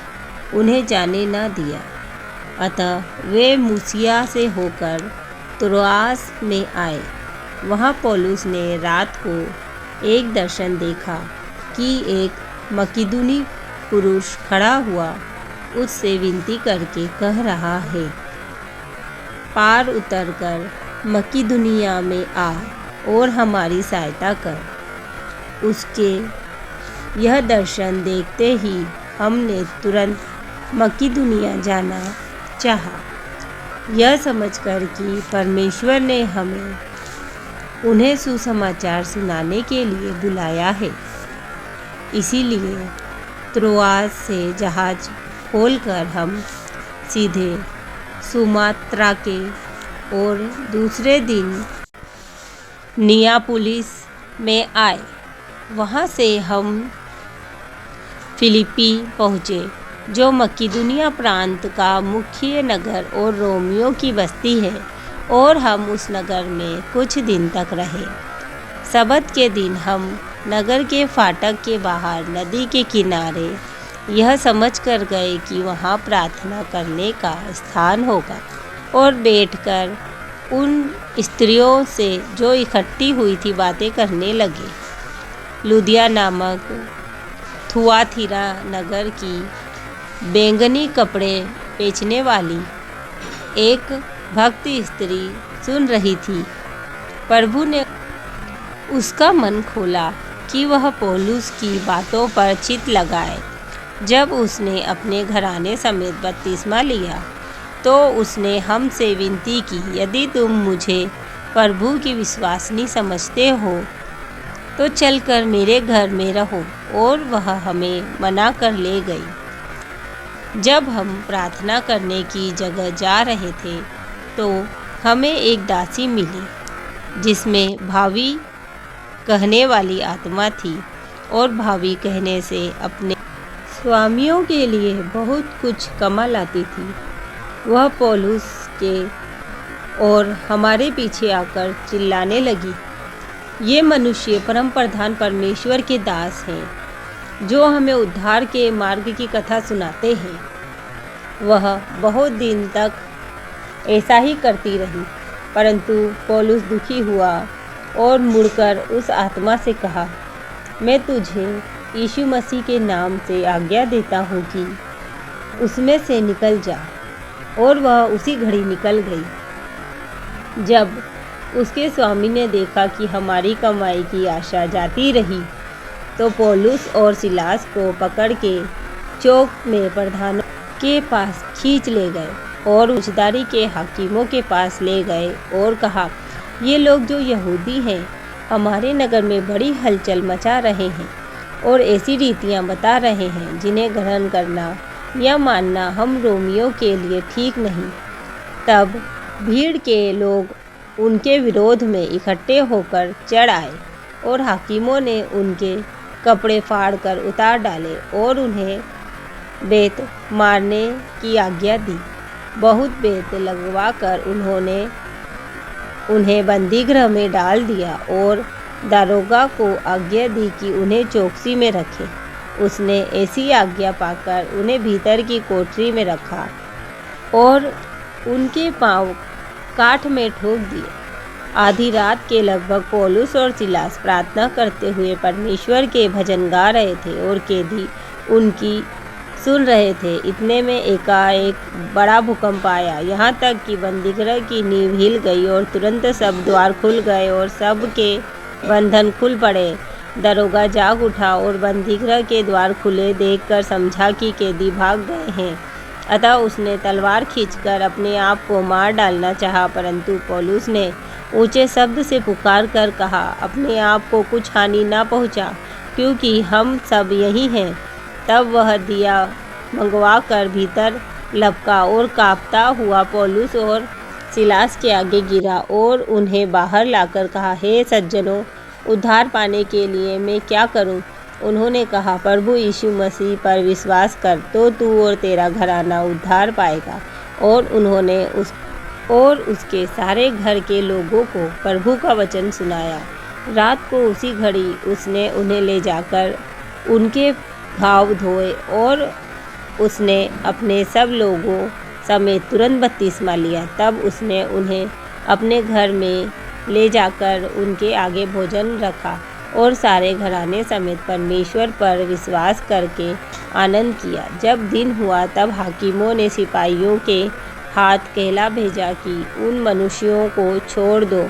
उन्हें जाने न दिया। अतः वे मूसिया से होकर त्रोआस में आए। वहाँ पौलुस ने रात को एक दर्शन देखा कि एक मकिदुनी पुरुष खड़ा हुआ उससे विनती करके कह रहा है, पार उतरकर मकिदुनिया में आ और हमारी सहायता कर। उसके यह दर्शन देखते ही हमने तुरंत मकिदुनिया जाना चाहा, यह समझकर कि परमेश्वर ने हमें उन्हें सुसमाचार सुनाने के लिए बुलाया है। इसीलिए त्रोआस से जहाज खोलकर हम सीधे सुमात्रा के और दूसरे दिन नियापुलिस में आए। वहाँ से हम फिलिप्पी पहुँचे, जो मकिदुनिया प्रांत का मुख्य नगर और रोमियों की बस्ती है, और हम उस नगर में कुछ दिन तक रहे। सबत के दिन हम नगर के फाटक के बाहर नदी के किनारे यह समझ कर गए कि वहाँ प्रार्थना करने का स्थान होगा, और बैठकर उन स्त्रियों से जो इकट्ठी हुई थी बातें करने लगे। लुदिया नामक थुआथिरा नगर की बैंगनी कपड़े बेचने वाली एक भक्त स्त्री सुन रही थी। प्रभु ने उसका मन खोला कि वह पौलुस की बातों पर चित्त लगाए। जब उसने अपने घराने समेत बपतिस्मा लिया तो उसने हमसे विनती की, यदि तुम मुझे प्रभु की विश्वासनी समझते हो तो चलकर मेरे घर में रहो, और वह हमें मना कर ले गई। जब हम प्रार्थना करने की जगह जा रहे थे तो हमें एक दासी मिली जिसमें भावी कहने वाली आत्मा थी, और भावी कहने से अपने स्वामियों के लिए बहुत कुछ कमा लाती थी। वह पौलुस के और हमारे पीछे आकर चिल्लाने लगी, ये मनुष्य परम प्रधान परमेश्वर के दास हैं, जो हमें उद्धार के मार्ग की कथा सुनाते हैं। वह बहुत दिन तक ऐसा ही करती रही, परंतु पौलुस दुखी हुआ और मुड़कर उस आत्मा से कहा, मैं तुझे यीशु मसीह के नाम से आज्ञा देता हूँ कि उसमें से निकल जा। और वह उसी घड़ी निकल गई। जब उसके स्वामी ने देखा कि हमारी कमाई की आशा जाती रही तो पौलुस और सिलास को पकड़ के चौक में प्रधानों के पास खींच ले गए और फौजदारी के हाकिमों के पास ले गए और कहा, ये लोग जो यहूदी हैं हमारे नगर में बड़ी हलचल मचा रहे हैं और ऐसी रीतियां बता रहे हैं जिन्हें ग्रहण करना या मानना हम रोमियों के लिए ठीक नहीं। तब भीड़ के लोग उनके विरोध में इकट्ठे होकर चढ़ आए और हाकिमों ने उनके कपड़े फाड़कर उतार डाले और उन्हें बेत मारने की आज्ञा दी। बहुत बेत लगवाकर उन्होंने उन्हें बंदीगृह में डाल दिया और दारोगा को आज्ञा दी कि उन्हें चौकसी में रखे। उसने ऐसी आज्ञा पाकर उन्हें भीतर की कोठरी में रखा और उनके पांव काठ में ठोक दिए। आधी रात के लगभग पौलुस और सिलास प्रार्थना करते हुए परमेश्वर के भजन गा रहे थे और कैदी उनकी सुन रहे थे। इतने में एकाएक बड़ा भूकंप आया, यहाँ तक कि बंदीगृह की नींव हिल गई और तुरंत सब द्वार खुल गए और सब के बंधन खुल पड़े। दरोगा जाग उठा और बंदीगृह के द्वार खुले देखकर समझा कि कैदी भाग गए हैं। अतः उसने तलवार खींचकर अपने आप को मार डालना चाहा, परंतु पौलुस ने ऊंचे शब्द से पुकार कर कहा, अपने आप को कुछ हानि न पहुंचा, क्योंकि हम सब यही हैं। तब वह दिया मंगवा कर भीतर लपका और कांपता हुआ पौलुस और सिलास के आगे गिरा और उन्हें बाहर लाकर कहा, हे सज्जनों, उद्धार पाने के लिए मैं क्या करूं? उन्होंने कहा, प्रभु यीशु मसीह पर विश्वास कर तो तू और तेरा घराना उद्धार पाएगा। और उन्होंने उसके सारे घर के लोगों को प्रभु का वचन सुनाया। रात को उसी घड़ी उसने उन्हें ले जाकर उनके घाव धोए और उसने अपने सब लोगों समेत तुरंत बपतिस्मा लिया। तब उसने उन्हें अपने घर में ले जाकर उनके आगे भोजन रखा और सारे घराने समेत परमेश्वर पर विश्वास करके आनंद किया। जब दिन हुआ तब हाकिमों ने सिपाहियों के हाथ कहला भेजा कि उन मनुष्यों को छोड़ दो।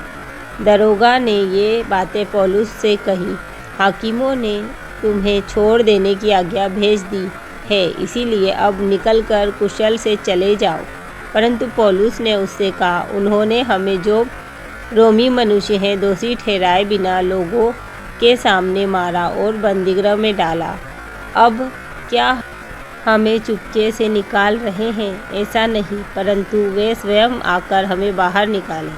दरोगा ने ये बातें पौलुस से कही। हाकिमों ने तुम्हें छोड़ देने की आज्ञा भेज दी है, इसीलिए अब निकलकर कुशल से चले जाओ। परंतु पौलुस ने उससे कहा, उन्होंने हमें जो रोमी मनुष्य हैं दोषी ठहराए बिना लोगों के सामने मारा और बंदीगृह में डाला। अब क्या हमें चुपके से निकाल रहे हैं? ऐसा नहीं, परंतु वे स्वयं आकर हमें बाहर निकालें।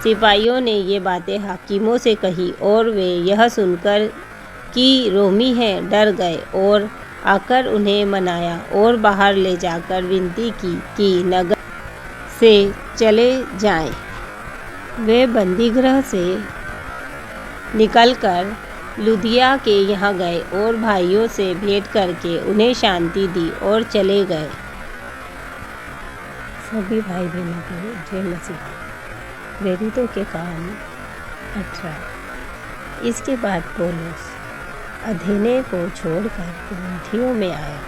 सिपाहियों ने ये बातें हाकिमों से कही और वे यह सुनकर कि रोमी हैं डर गए और आकर उन्हें मनाया और बाहर ले जाकर विनती की कि नगर से चले जाएं। वे बंदीगृह से निकलकर लुदिया के यहाँ गए और भाइयों से भेंट करके उन्हें शांति दी और चले गए। सभी भाई बहनों को जय मसीह। प्रेरितों के काम 18। इसके बाद पौलुस अथेने को छोड़कर कुरिन्थियों में आया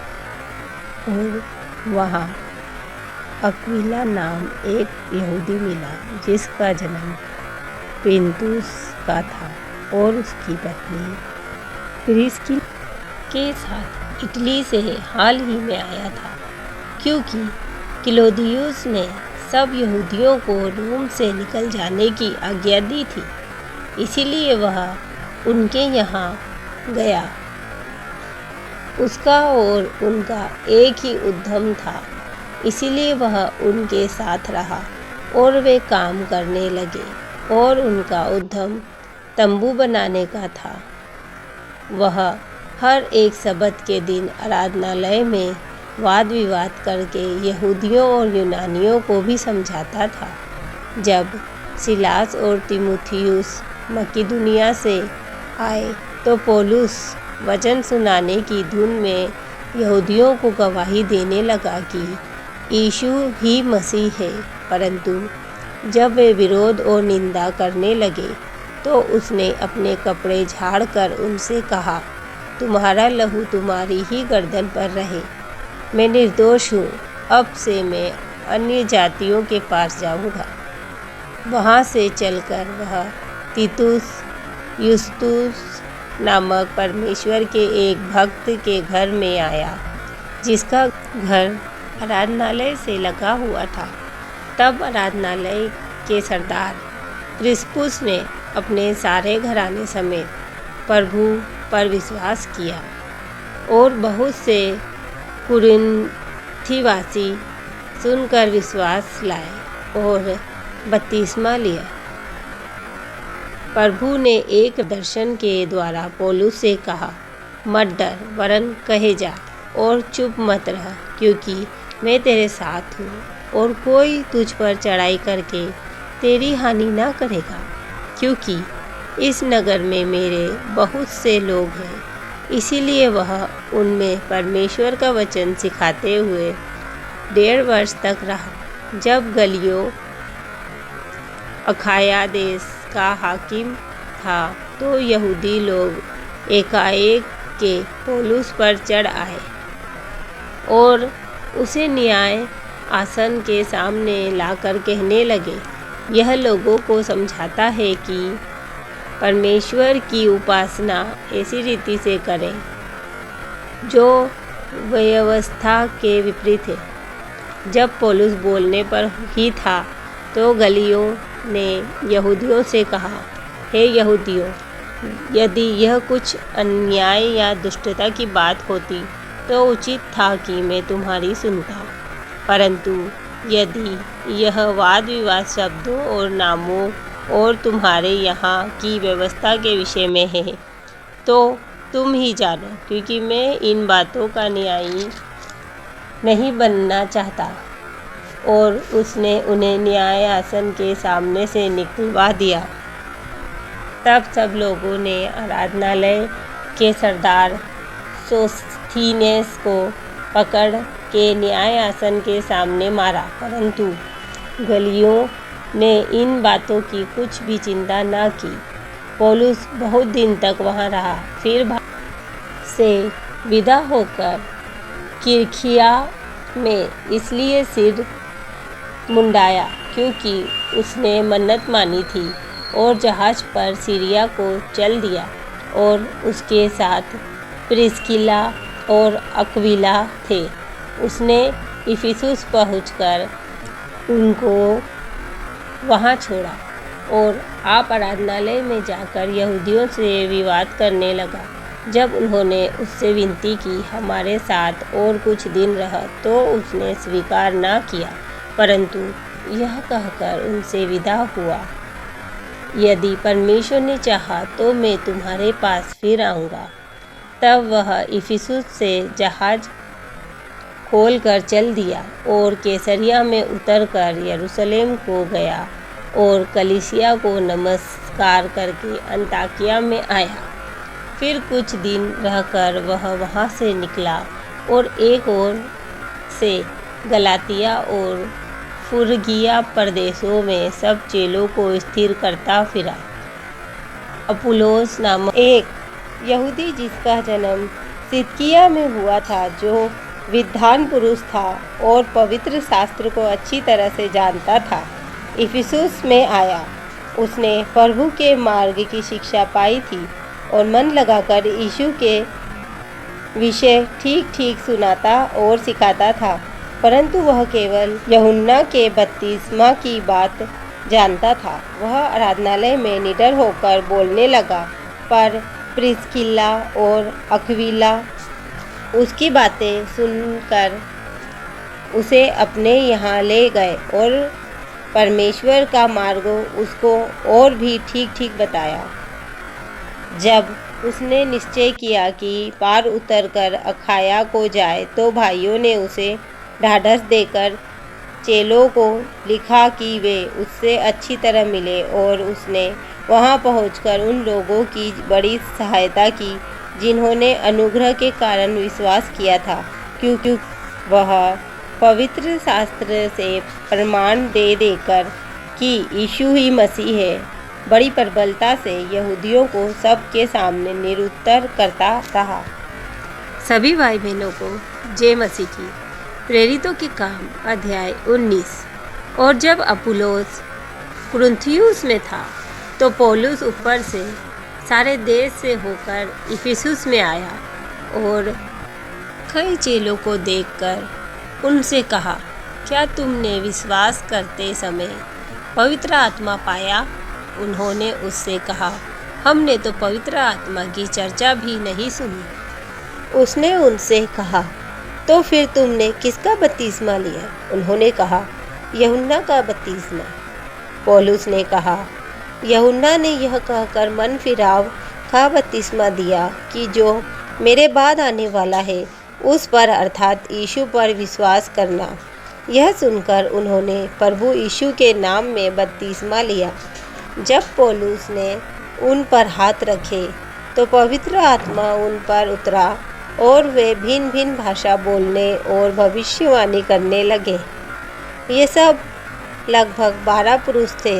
और वहाँ अक्विला नाम एक यहूदी मिला जिसका जन्म पिन्तुस का था और उसकी पत्नी प्रिस्किला के साथ इटली से हाल ही में आया था, क्योंकि क्लौदियुस ने सब यहूदियों को रोम से निकल जाने की आज्ञा दी थी, इसीलिए वह उनके यहाँ गया। उसका और उनका एक ही उद्यम था, इसीलिए वह उनके साथ रहा और वे काम करने लगे और उनका उद्यम तंबू बनाने का था। वह हर एक सबत के दिन आराधनालय में वाद विवाद करके यहूदियों और यूनानियों को भी समझाता था। जब सिलास और तीमुथियुस मकिदुनिया से आए तो पौलुस वचन सुनाने की धुन में यहूदियों को गवाही देने लगा कि यीशु ही मसीह है। परंतु जब वे विरोध और निंदा करने लगे तो उसने अपने कपड़े झाड़कर उनसे कहा, तुम्हारा लहू तुम्हारी ही गर्दन पर रहे। मैं निर्दोष हूँ। अब से मैं अन्य जातियों के पास जाऊँगा। वहाँ से चलकर वह तीतुस युस्तुस नामक परमेश्वर के एक भक्त के घर में आया, जिसका घर आराधनालय से लगा हुआ था। तब आराधनालय के सरदार क्रिस्पुस ने अपने सारे घराने समेत प्रभु पर विश्वास किया और बहुत से कुरिन्थिवासी सुनकर विश्वास लाए और बपतिस्मा लिया। प्रभु ने एक दर्शन के द्वारा पौलुस से कहा, मत डर, वरन कहे जा और चुप मत रह, क्योंकि मैं तेरे साथ हूँ और कोई तुझ पर चढ़ाई करके तेरी हानि ना करेगा, क्योंकि इस नगर में मेरे बहुत से लोग हैं। इसीलिए वह उनमें परमेश्वर का वचन सिखाते हुए 1.5 वर्ष तक रहा। जब गल्लियो अखाया देश का हाकिम था तो यहूदी लोग एकाएक के पौलुस पर चढ़ आए और उसे न्याय आसन के सामने लाकर कहने लगे, यह लोगों को समझाता है कि परमेश्वर की उपासना ऐसी रीति से करें जो व्यवस्था के विपरीत है। जब पौलुस बोलने पर ही था तो गल्लियो ने यहूदियों से कहा, हे यहूदियों, यदि यह कुछ अन्याय या दुष्टता की बात होती तो उचित था कि मैं तुम्हारी सुनता, परंतु यदि यह वाद विवाद शब्दों और नामों और तुम्हारे यहाँ की व्यवस्था के विषय में है तो तुम ही जानो, क्योंकि मैं इन बातों का न्यायी नहीं बनना चाहता। और उसने उन्हें न्याय आसन के सामने से निकलवा दिया। तब सब लोगों ने आराधनालय के सरदार सोस्थिनेस को पकड़ के न्याय आसन के सामने मारा, परंतु गल्लियो ने इन बातों की कुछ भी चिंता न की। पौलुस बहुत दिन तक वहाँ रहा, फिर से विदा होकर किरकिया में इसलिए सिर मुंडाया क्योंकि उसने मन्नत मानी थी, और जहाज पर सीरिया को चल दिया। और उसके साथ प्रिस्किला और अक्विला थे। उसने इफिसुस पहुंचकर उनको वहां छोड़ा और आप आराधनालय में जाकर यहूदियों से विवाद करने लगा। जब उन्होंने उससे विनती की, हमारे साथ और कुछ दिन रह, तो उसने स्वीकार न किया, परंतु यह कहकर उनसे विदा हुआ, यदि परमेश्वर ने चाहा तो मैं तुम्हारे पास फिर आऊँगा। तब वह इफिसुस से जहाज खोलकर चल दिया और कैसरिया में उतरकर यरूशलेम को गया और कलीसिया को नमस्कार करके अन्ताकिया में आया। फिर कुछ दिन रहकर वह वहाँ से निकला और एक ओर से गलातिया और फुरगिया प्रदेशों में सब चेलों को स्थिर करता फिरा। अपुल्लोस नामक एक यहूदी, जिसका जन्म सिदकिया में हुआ था, जो विद्वान पुरुष था और पवित्र शास्त्र को अच्छी तरह से जानता था, इफिसुस में आया। उसने प्रभु के मार्ग की शिक्षा पाई थी और मन लगाकर यीशु के विषय ठीक ठीक सुनाता और सिखाता था, परंतु वह केवल यूहन्ना के बपतिस्मा की बात जानता था। वह आराधनालय में निडर होकर बोलने लगा, पर प्रिस्किला और अक्विला उसकी बातें सुनकर उसे अपने यहाँ ले गए और परमेश्वर का मार्ग उसको और भी ठीक ठीक बताया। जब उसने निश्चय किया कि पार उतरकर अखाया को जाए, तो भाइयों ने उसे ढाढ़स देकर चेलों को लिखा कि वे उससे अच्छी तरह मिले, और उसने वहां पहुंचकर उन लोगों की बड़ी सहायता की जिन्होंने अनुग्रह के कारण विश्वास किया था, क्योंकि वह पवित्र शास्त्र से प्रमाण दे देकर कि यीशु ही मसीह है, बड़ी प्रबलता से यहूदियों को सबके सामने निरुत्तर करता रहा। सभी भाई बहनों को जय मसीह की। प्रेरितों के काम अध्याय 19। और जब अपुल्लोस कुरिन्थियुस में था, तो पौलुस ऊपर से सारे देश से होकर इफिसुस में आया और कई चेलों को देखकर उनसे कहा, क्या तुमने विश्वास करते समय पवित्र आत्मा पाया? उन्होंने उससे कहा, हमने तो पवित्र आत्मा की चर्चा भी नहीं सुनी। उसने उनसे कहा, तो फिर तुमने किसका बपतिस्मा लिया? उन्होंने कहा, यूहन्ना का बपतिस्मा। पौलुस ने कहा, यूहन्ना ने यह कहकर मन फिराव का बपतिस्मा दिया कि जो मेरे बाद आने वाला है उस पर, अर्थात यीशु पर विश्वास करना। यह सुनकर उन्होंने प्रभु यीशु के नाम में बपतिस्मा लिया। जब पौलुस ने उन पर हाथ रखे तो पवित्र आत्मा उन पर उतरा और वे भिन्न भिन्न भाषा बोलने और भविष्यवाणी करने लगे। ये सब लगभग 12 पुरुष थे।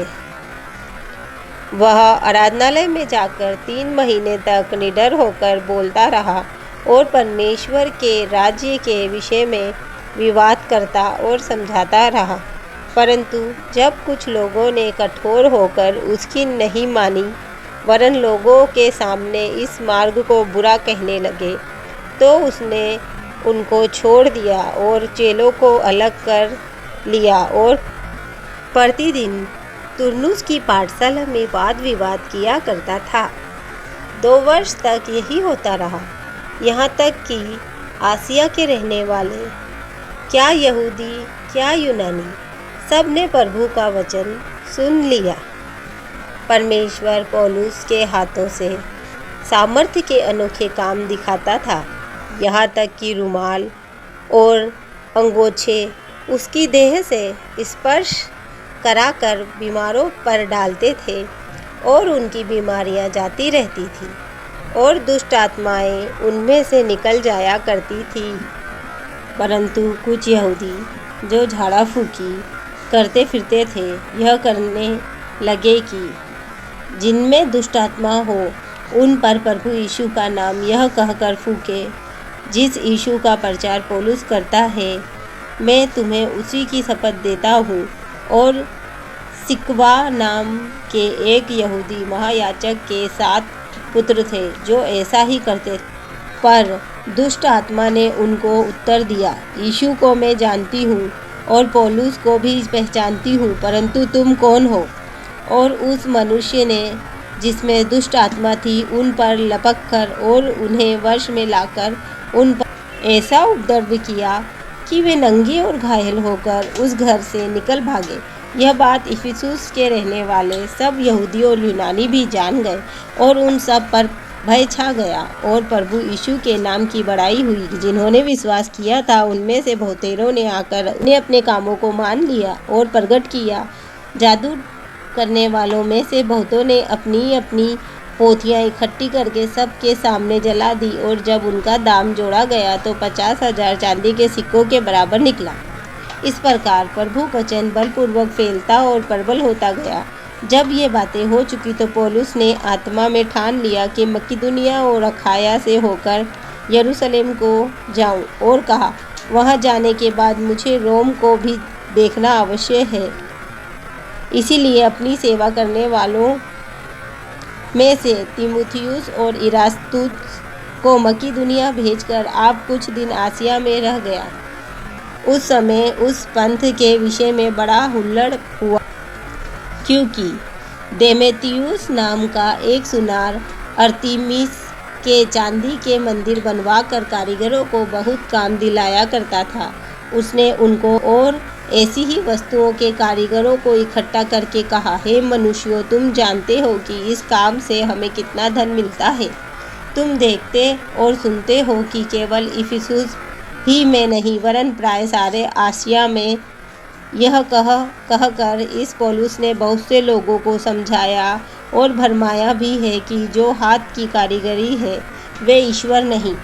वह आराधनालय में जाकर 3 महीने तक निडर होकर बोलता रहा और परमेश्वर के राज्य के विषय में विवाद करता और समझाता रहा। परंतु जब कुछ लोगों ने कठोर होकर उसकी नहीं मानी, वरन लोगों के सामने इस मार्ग को बुरा कहने लगे। तो उसने उनको छोड़ दिया और चेलों को अलग कर लिया और प्रतिदिन तुर्नुस की पाठशाला में वाद विवाद किया करता था। 2 वर्ष तक यही होता रहा, यहाँ तक कि आसिया के रहने वाले, क्या यहूदी क्या यूनानी, सब ने प्रभु का वचन सुन लिया। परमेश्वर पौलुस के हाथों से सामर्थ्य के अनोखे काम दिखाता था, यहाँ तक कि रुमाल और अंगोछे उसकी देह से स्पर्श कराकर बीमारों पर डालते थे और उनकी बीमारियां जाती रहती थी और दुष्ट आत्माएं उनमें से निकल जाया करती थी। परंतु कुछ यहूदी जो झाड़ा फूकी करते फिरते थे, यह करने लगे कि जिनमें दुष्ट आत्मा हो उन पर प्रभु यीशु का नाम यह कहकर फूके, जिस यीशु का प्रचार पौलुस करता है, मैं तुम्हें उसी की शपथ देता हूँ। और सिकवा नाम के एक यहूदी महायाजक के 7 पुत्र थे जो ऐसा ही करते थे। पर दुष्ट आत्मा ने उनको उत्तर दिया, यीशु को मैं जानती हूँ और पौलुस को भी पहचानती हूँ, परंतु तुम कौन हो? और उस मनुष्य ने जिसमें दुष्ट आत्मा थी उन पर लपक कर और उन्हें वश में लाकर उन पर ऐसा उपद्रव किया कि वे नंगे और घायल होकर उस घर से निकल भागे। यह बात इफिसुस के रहने वाले सब यहूदी और यूनानी भी जान गए और उन सब पर भय छा गया और प्रभु यीशु के नाम की बड़ाई हुई। जिन्होंने विश्वास किया था उनमें से बहुतेरों ने आकर उन्हें अपने कामों को मान लिया और प्रकट किया। जादू करने वालों में से बहुतों ने अपनी अपनी पोथियाँ इकट्ठी करके सबके सामने जला दी और जब उनका दाम जोड़ा गया तो 50,000 चांदी के सिक्कों के बराबर निकला। इस प्रकार प्रभु वचन बलपूर्वक फैलता और प्रबल होता गया। जब ये बातें हो चुकी तो पौलुस ने आत्मा में ठान लिया कि मकिदुनिया और अखाया से होकर यरूशलेम को जाऊं और कहा, वहां जाने के बाद मुझे रोम को भी देखना आवश्यक है। इसीलिए अपनी सेवा करने वालों में से तीमुथियुस और इरास्तुस को मकिदुनिया भेजकर आप कुछ दिन आसिया में रह गया। उस समय उस पंथ के विषय में बड़ा हुल्लड़ हुआ, क्योंकि देमेतियुस नाम का एक सुनार अर्तिमिस के चांदी के मंदिर बनवा कर कारीगरों को बहुत काम दिलाया करता था। उसने उनको और ऐसी ही वस्तुओं के कारीगरों को इकट्ठा करके कहा, हे मनुष्यों, तुम जानते हो कि इस काम से हमें कितना धन मिलता है। तुम देखते और सुनते हो कि केवल इफिसुस ही में नहीं वरन प्राय सारे आसिया में यह कह कर इस पौलुस ने बहुत से लोगों को समझाया और भरमाया भी है कि जो हाथ की कारीगरी है वे ईश्वर नहीं।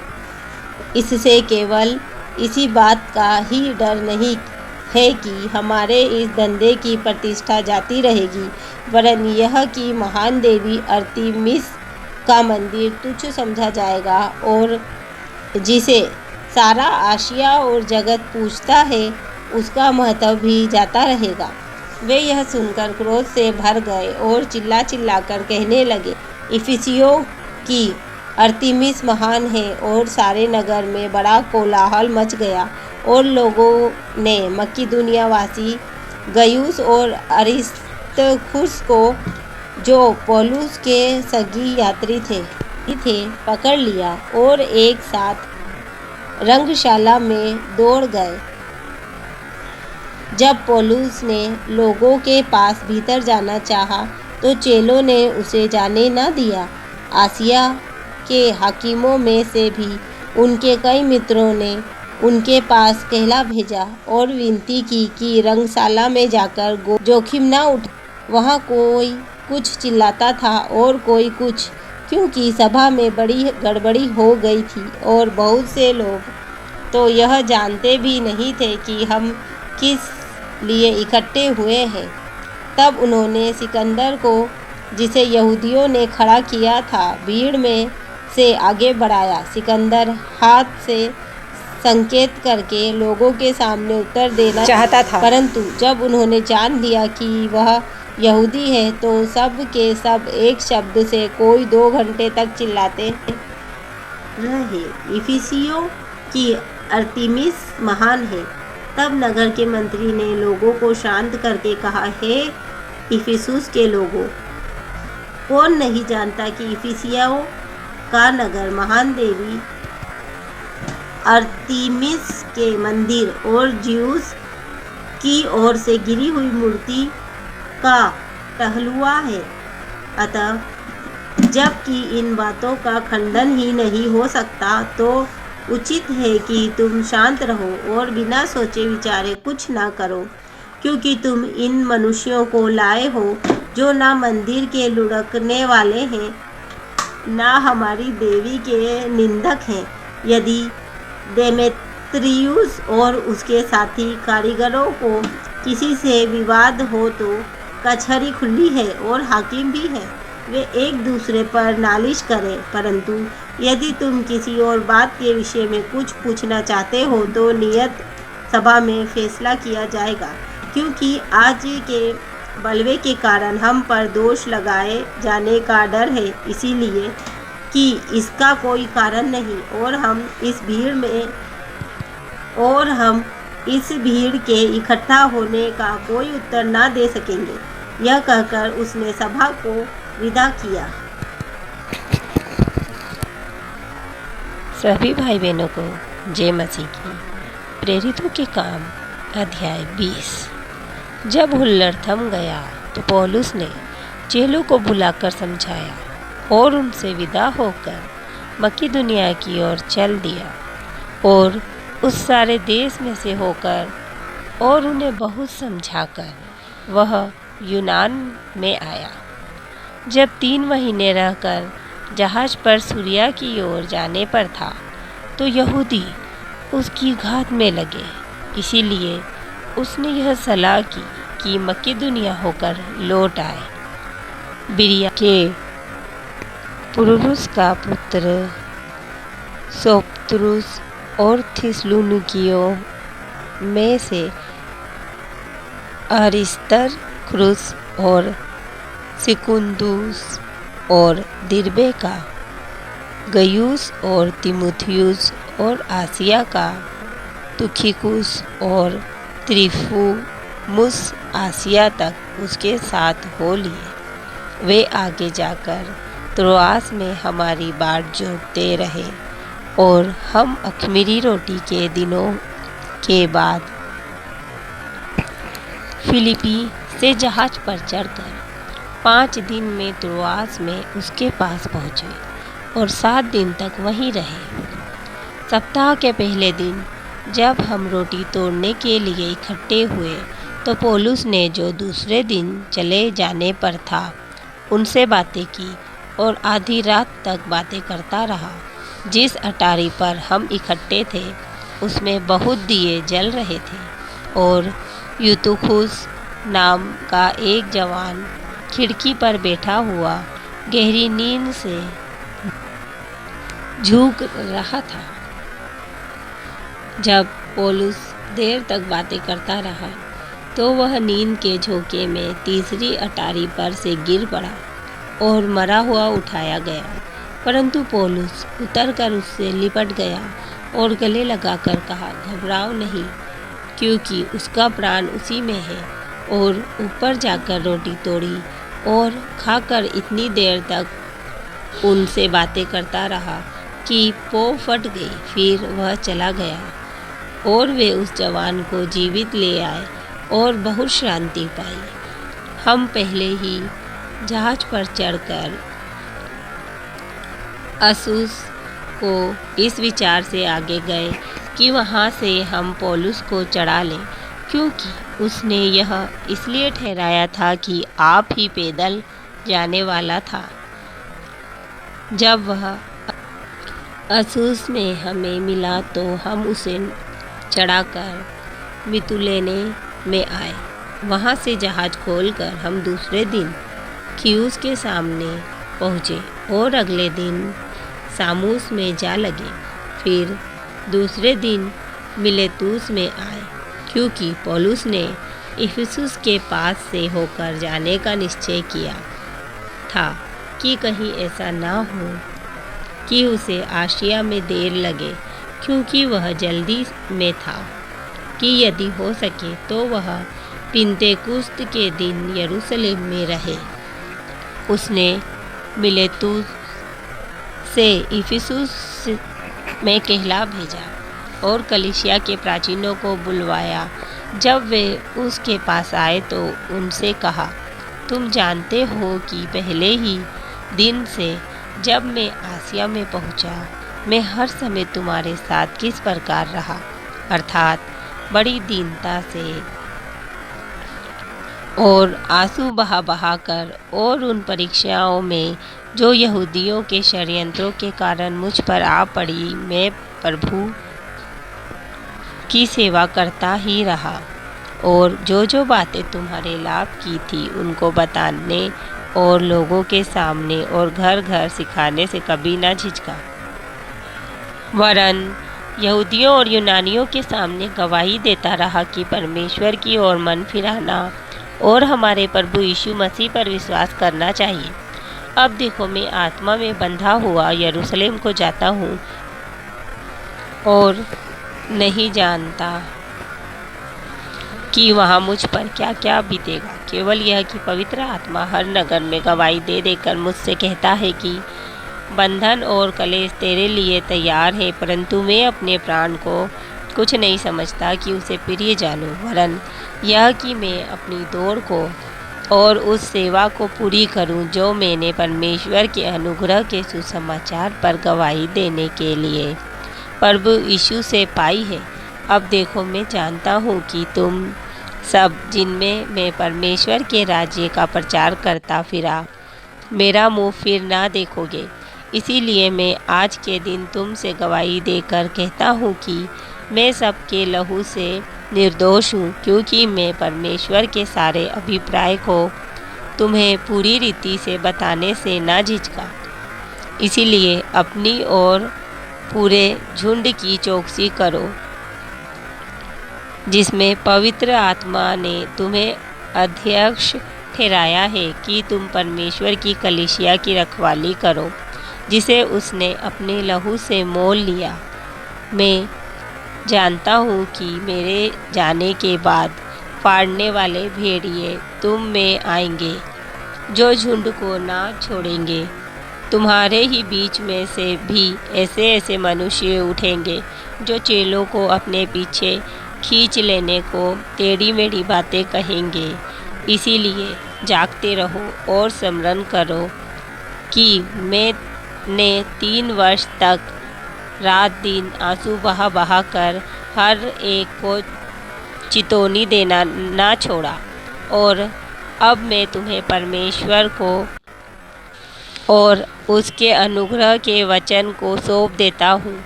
इससे केवल इसी बात का ही डर नहीं है कि हमारे इस धंधे की प्रतिष्ठा जाती रहेगी, वरन यह कि महान देवी अर्तिमिस का मंदिर तुच्छ समझा जाएगा और जिसे सारा आशिया और जगत पूछता है उसका महत्व भी जाता रहेगा। वे यह सुनकर क्रोध से भर गए और चिल्ला चिल्लाकर कहने लगे, इफिसियों की अर्तिमिस महान है। और सारे नगर में बड़ा कोलाहल मच गया और लोगों ने मकिदुनिया वासी गयुस और अरिस्तर्खुस को, जो पौलुस के सगी यात्री थे पकड़ लिया और एक साथ रंगशाला में दौड़ गए। जब पौलुस ने लोगों के पास भीतर जाना चाहा तो चेलों ने उसे जाने न दिया। आसिया के हाकिमों में से भी उनके कई मित्रों ने उनके पास कहला भेजा और विनती की कि रंगशाला में जाकर जोखिम न उठे। वहाँ कोई कुछ चिल्लाता था और कोई कुछ, क्योंकि सभा में बड़ी गड़बड़ी हो गई थी और बहुत से लोग तो यह जानते भी नहीं थे कि हम किस लिए इकट्ठे हुए हैं। तब उन्होंने सिकंदर को, जिसे यहूदियों ने खड़ा किया था, भीड़ में से आगे बढ़ाया। सिकंदर हाथ से संकेत करके लोगों के सामने उत्तर देना चाहता था, परंतु जब उन्होंने जान लिया कि वह यहूदी है तो सब के सब एक शब्द से कोई 2 घंटे तक चिल्लाते रहे, इफिसियों की अर्तिमिस महान है। तब नगर के मंत्री ने लोगों को शांत करके कहा, हे इफिसुस के लोगों, कौन नहीं जानता कि इफिसियों का नगर महान देवी अर्तिमिस के मंदिर और ज्यूस की ओर से गिरी हुई मूर्ति का टहलुआ है। अतः जबकि इन बातों का खंडन ही नहीं हो सकता, तो उचित है कि तुम शांत रहो और बिना सोचे विचारे कुछ ना करो, क्योंकि तुम इन मनुष्यों को लाए हो जो ना मंदिर के लुढ़कने वाले हैं, ना हमारी देवी के निंदक हैं। यदि देमेत्रियुस और उसके साथी कारीगरों को किसी से विवाद हो तो कचहरी खुली है और हाकिम भी है, वे एक दूसरे पर नालिश करें। परंतु यदि तुम किसी और बात के विषय में कुछ पूछना चाहते हो तो नियत सभा में फैसला किया जाएगा, क्योंकि आज के बलवे के कारण हम पर दोष लगाए जाने का डर है, इसीलिए कि इसका कोई कारण नहीं, और हम इस भीड़ के इकट्ठा होने का कोई उत्तर ना दे सकेंगे। यह कहकर उसने सभा को विदा किया। सभी भाई बहनों को जय मसीह की। प्रेरितों के काम अध्याय 20। जब हुल्लड़ थम गया तो पौलुस ने चेलों को बुलाकर समझाया और उनसे विदा होकर मकिदुनिया की ओर चल दिया और उस सारे देश में से होकर और उन्हें बहुत समझाकर वह यूनान में आया। जब 3 महीने रहकर जहाज पर सूरिया की ओर जाने पर था तो यहूदी उसकी घात में लगे, इसीलिए उसने यह सलाह की कि मकिदुनिया होकर लौट आए। बिरिया के पुरुरुस का पुत्र सोपत्रुस और थिस्सलुनीकियों में से अरिस्तर्खुस और सिकुन्दुस और दिरबे का गयुस और तीमुथियुस और आसिया का तुखिकुस और त्रिफुमुस आसिया तक उसके साथ हो लिए। वे आगे जाकर त्रोआस में हमारी बाट जोड़ते रहे और हम अख़मीरी रोटी के दिनों के बाद फिलिपी से जहाज पर चढ़कर 5 दिन में त्रोआस में उसके पास पहुँचे और 7 दिन तक वहीं रहे। सप्ताह के पहले दिन जब हम रोटी तोड़ने के लिए इकट्ठे हुए तो पौलुस ने, जो दूसरे दिन चले जाने पर था, उनसे बातें की और आधी रात तक बातें करता रहा। जिस अटारी पर हम इकट्ठे थे उसमें बहुत दिए जल रहे थे और यूतुखुस नाम का एक जवान खिड़की पर बैठा हुआ गहरी नींद से झूक रहा था। जब पौलुस देर तक बातें करता रहा तो वह नींद के झोंके में तीसरी अटारी पर से गिर पड़ा और मरा हुआ उठाया गया, परंतु पौलुस उतरकर उससे लिपट गया और गले लगाकर कहा, घबराओ नहीं, क्योंकि उसका प्राण उसी में है। और ऊपर जाकर रोटी तोड़ी और खाकर इतनी देर तक उनसे बातें करता रहा कि पौ फट गई। फिर वह चला गया और वे उस जवान को जीवित ले आए और बहुत शांति पाई। हम पहले ही जहाज पर चढ़कर अस्सुस को इस विचार से आगे गए कि वहाँ से हम पौलुस को चढ़ा लें, क्योंकि उसने यह इसलिए ठहराया था कि आप ही पैदल जाने वाला था। जब वह अस्सुस में हमें मिला तो हम उसे चढ़ाकर मितुलेने में आए। वहाँ से जहाज खोलकर हम दूसरे दिन खियुस के सामने पहुँचे और अगले दिन सामुस में जा लगे। फिर दूसरे दिन मिलेतुस में आए, क्योंकि पौलुस ने इफिसुस के पास से होकर जाने का निश्चय किया था कि कहीं ऐसा ना हो कि उसे आसिया में देर लगे, क्योंकि वह जल्दी में था कि यदि हो सके तो वह पिन्तेकुस्त के दिन यरूशलेम में रहे। उसने मिलेतुस से इफिसुस में कहला भेजा और कलीसिया के प्राचीनों को बुलवाया। जब वे उसके पास आए तो उनसे कहा, तुम जानते हो कि पहले ही दिन से जब मैं आसिया में पहुंचा, मैं हर समय तुम्हारे साथ किस प्रकार रहा, अर्थात बड़ी दीनता से और आंसू बहा बहा कर, और उन परीक्षाओं में जो यहूदियों के षड्यंत्रों के कारण मुझ पर आ पड़ी, मैं प्रभु की सेवा करता ही रहा और जो बातें तुम्हारे लाभ की थी उनको बताने और लोगों के सामने और घर घर सिखाने से कभी न झिझका, वरन यहूदियों और यूनानियों के सामने गवाही देता रहा कि परमेश्वर की ओर मन फिराना और हमारे प्रभु यीशु मसीह पर विश्वास करना चाहिए। अब देखो, मैं आत्मा में बंधा हुआ यरूशलेम को जाता हूँ और नहीं जानता कि वहाँ मुझ पर क्या क्या बीतेगा। केवल यह कि पवित्र आत्मा हर नगर में गवाही दे देकर मुझसे कहता है कि बंधन और कलेश तेरे लिए तैयार है, परंतु मैं अपने प्राण को कुछ नहीं समझता कि उसे प्रिय जानूं, वरन यह कि मैं अपनी दौड़ को और उस सेवा को पूरी करूं जो मैंने परमेश्वर के अनुग्रह के सुसमाचार पर गवाही देने के लिए प्रभु यीशु से पाई है। अब देखो, मैं जानता हूँ कि तुम सब जिनमें मैं परमेश्वर के राज्य का प्रचार करता फिरा, मेरा मुँह फिर ना देखोगे। इसीलिए मैं आज के दिन तुमसे गवाही देकर कहता हूँ कि मैं सबके लहू से निर्दोष हूँ, क्योंकि मैं परमेश्वर के सारे अभिप्राय को तुम्हें पूरी रीति से बताने से ना झिझका। इसीलिए अपनी और पूरे झुंड की चौकसी करो, जिसमें पवित्र आत्मा ने तुम्हें अध्यक्ष ठहराया है कि तुम परमेश्वर की कलीसिया की रखवाली करो, जिसे उसने अपने लहू से मोल लिया। मैं जानता हूँ कि मेरे जाने के बाद फाड़ने वाले भेड़िए तुम में आएंगे, जो झुंड को ना छोड़ेंगे। तुम्हारे ही बीच में से भी ऐसे ऐसे मनुष्य उठेंगे जो चेलों को अपने पीछे खींच लेने को टेढ़ी मेढ़ी बातें कहेंगे। इसीलिए जागते रहो और स्मरण करो कि मैंने 3 वर्ष तक रात दिन आंसू बहा बहा कर हर एक को चितौनी देना ना छोड़ा, और अब मैं तुम्हें परमेश्वर को और उसके अनुग्रह के वचन को सौंप देता हूँ,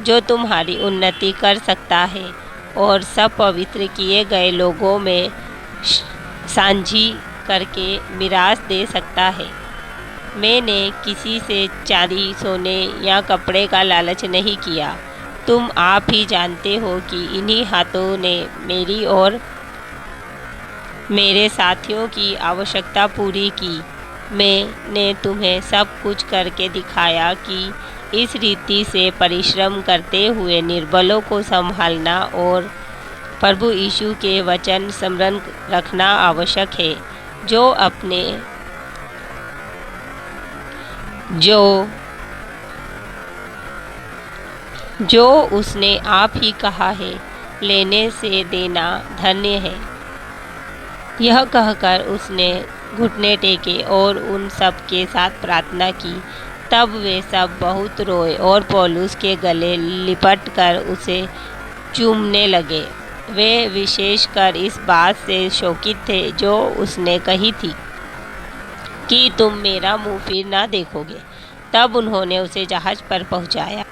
जो तुम्हारी उन्नति कर सकता है और सब पवित्र किए गए लोगों में साझी करके मिरास दे सकता है। मैंने किसी से चांदी, सोने या कपड़े का लालच नहीं किया। तुम आप ही जानते हो कि इन्हीं हाथों ने मेरी और मेरे साथियों की आवश्यकता पूरी की। मैंने तुम्हें सब कुछ करके दिखाया कि इस रीति से परिश्रम करते हुए निर्बलों को संभालना और प्रभु यीशु के वचन स्मरण रखना आवश्यक है, जो उसने आप ही कहा है, लेने से देना धन्य है। यह कहकर उसने घुटने टेके और उन सब के साथ प्रार्थना की। तब वे सब बहुत रोए और पौलुस के गले लिपट कर उसे चूमने लगे। वे विशेषकर इस बात से शोकित थे जो उसने कही थी कि तुम मेरा मुँह फिर ना देखोगे। तब उन्होंने उसे जहाज पर पहुंचाया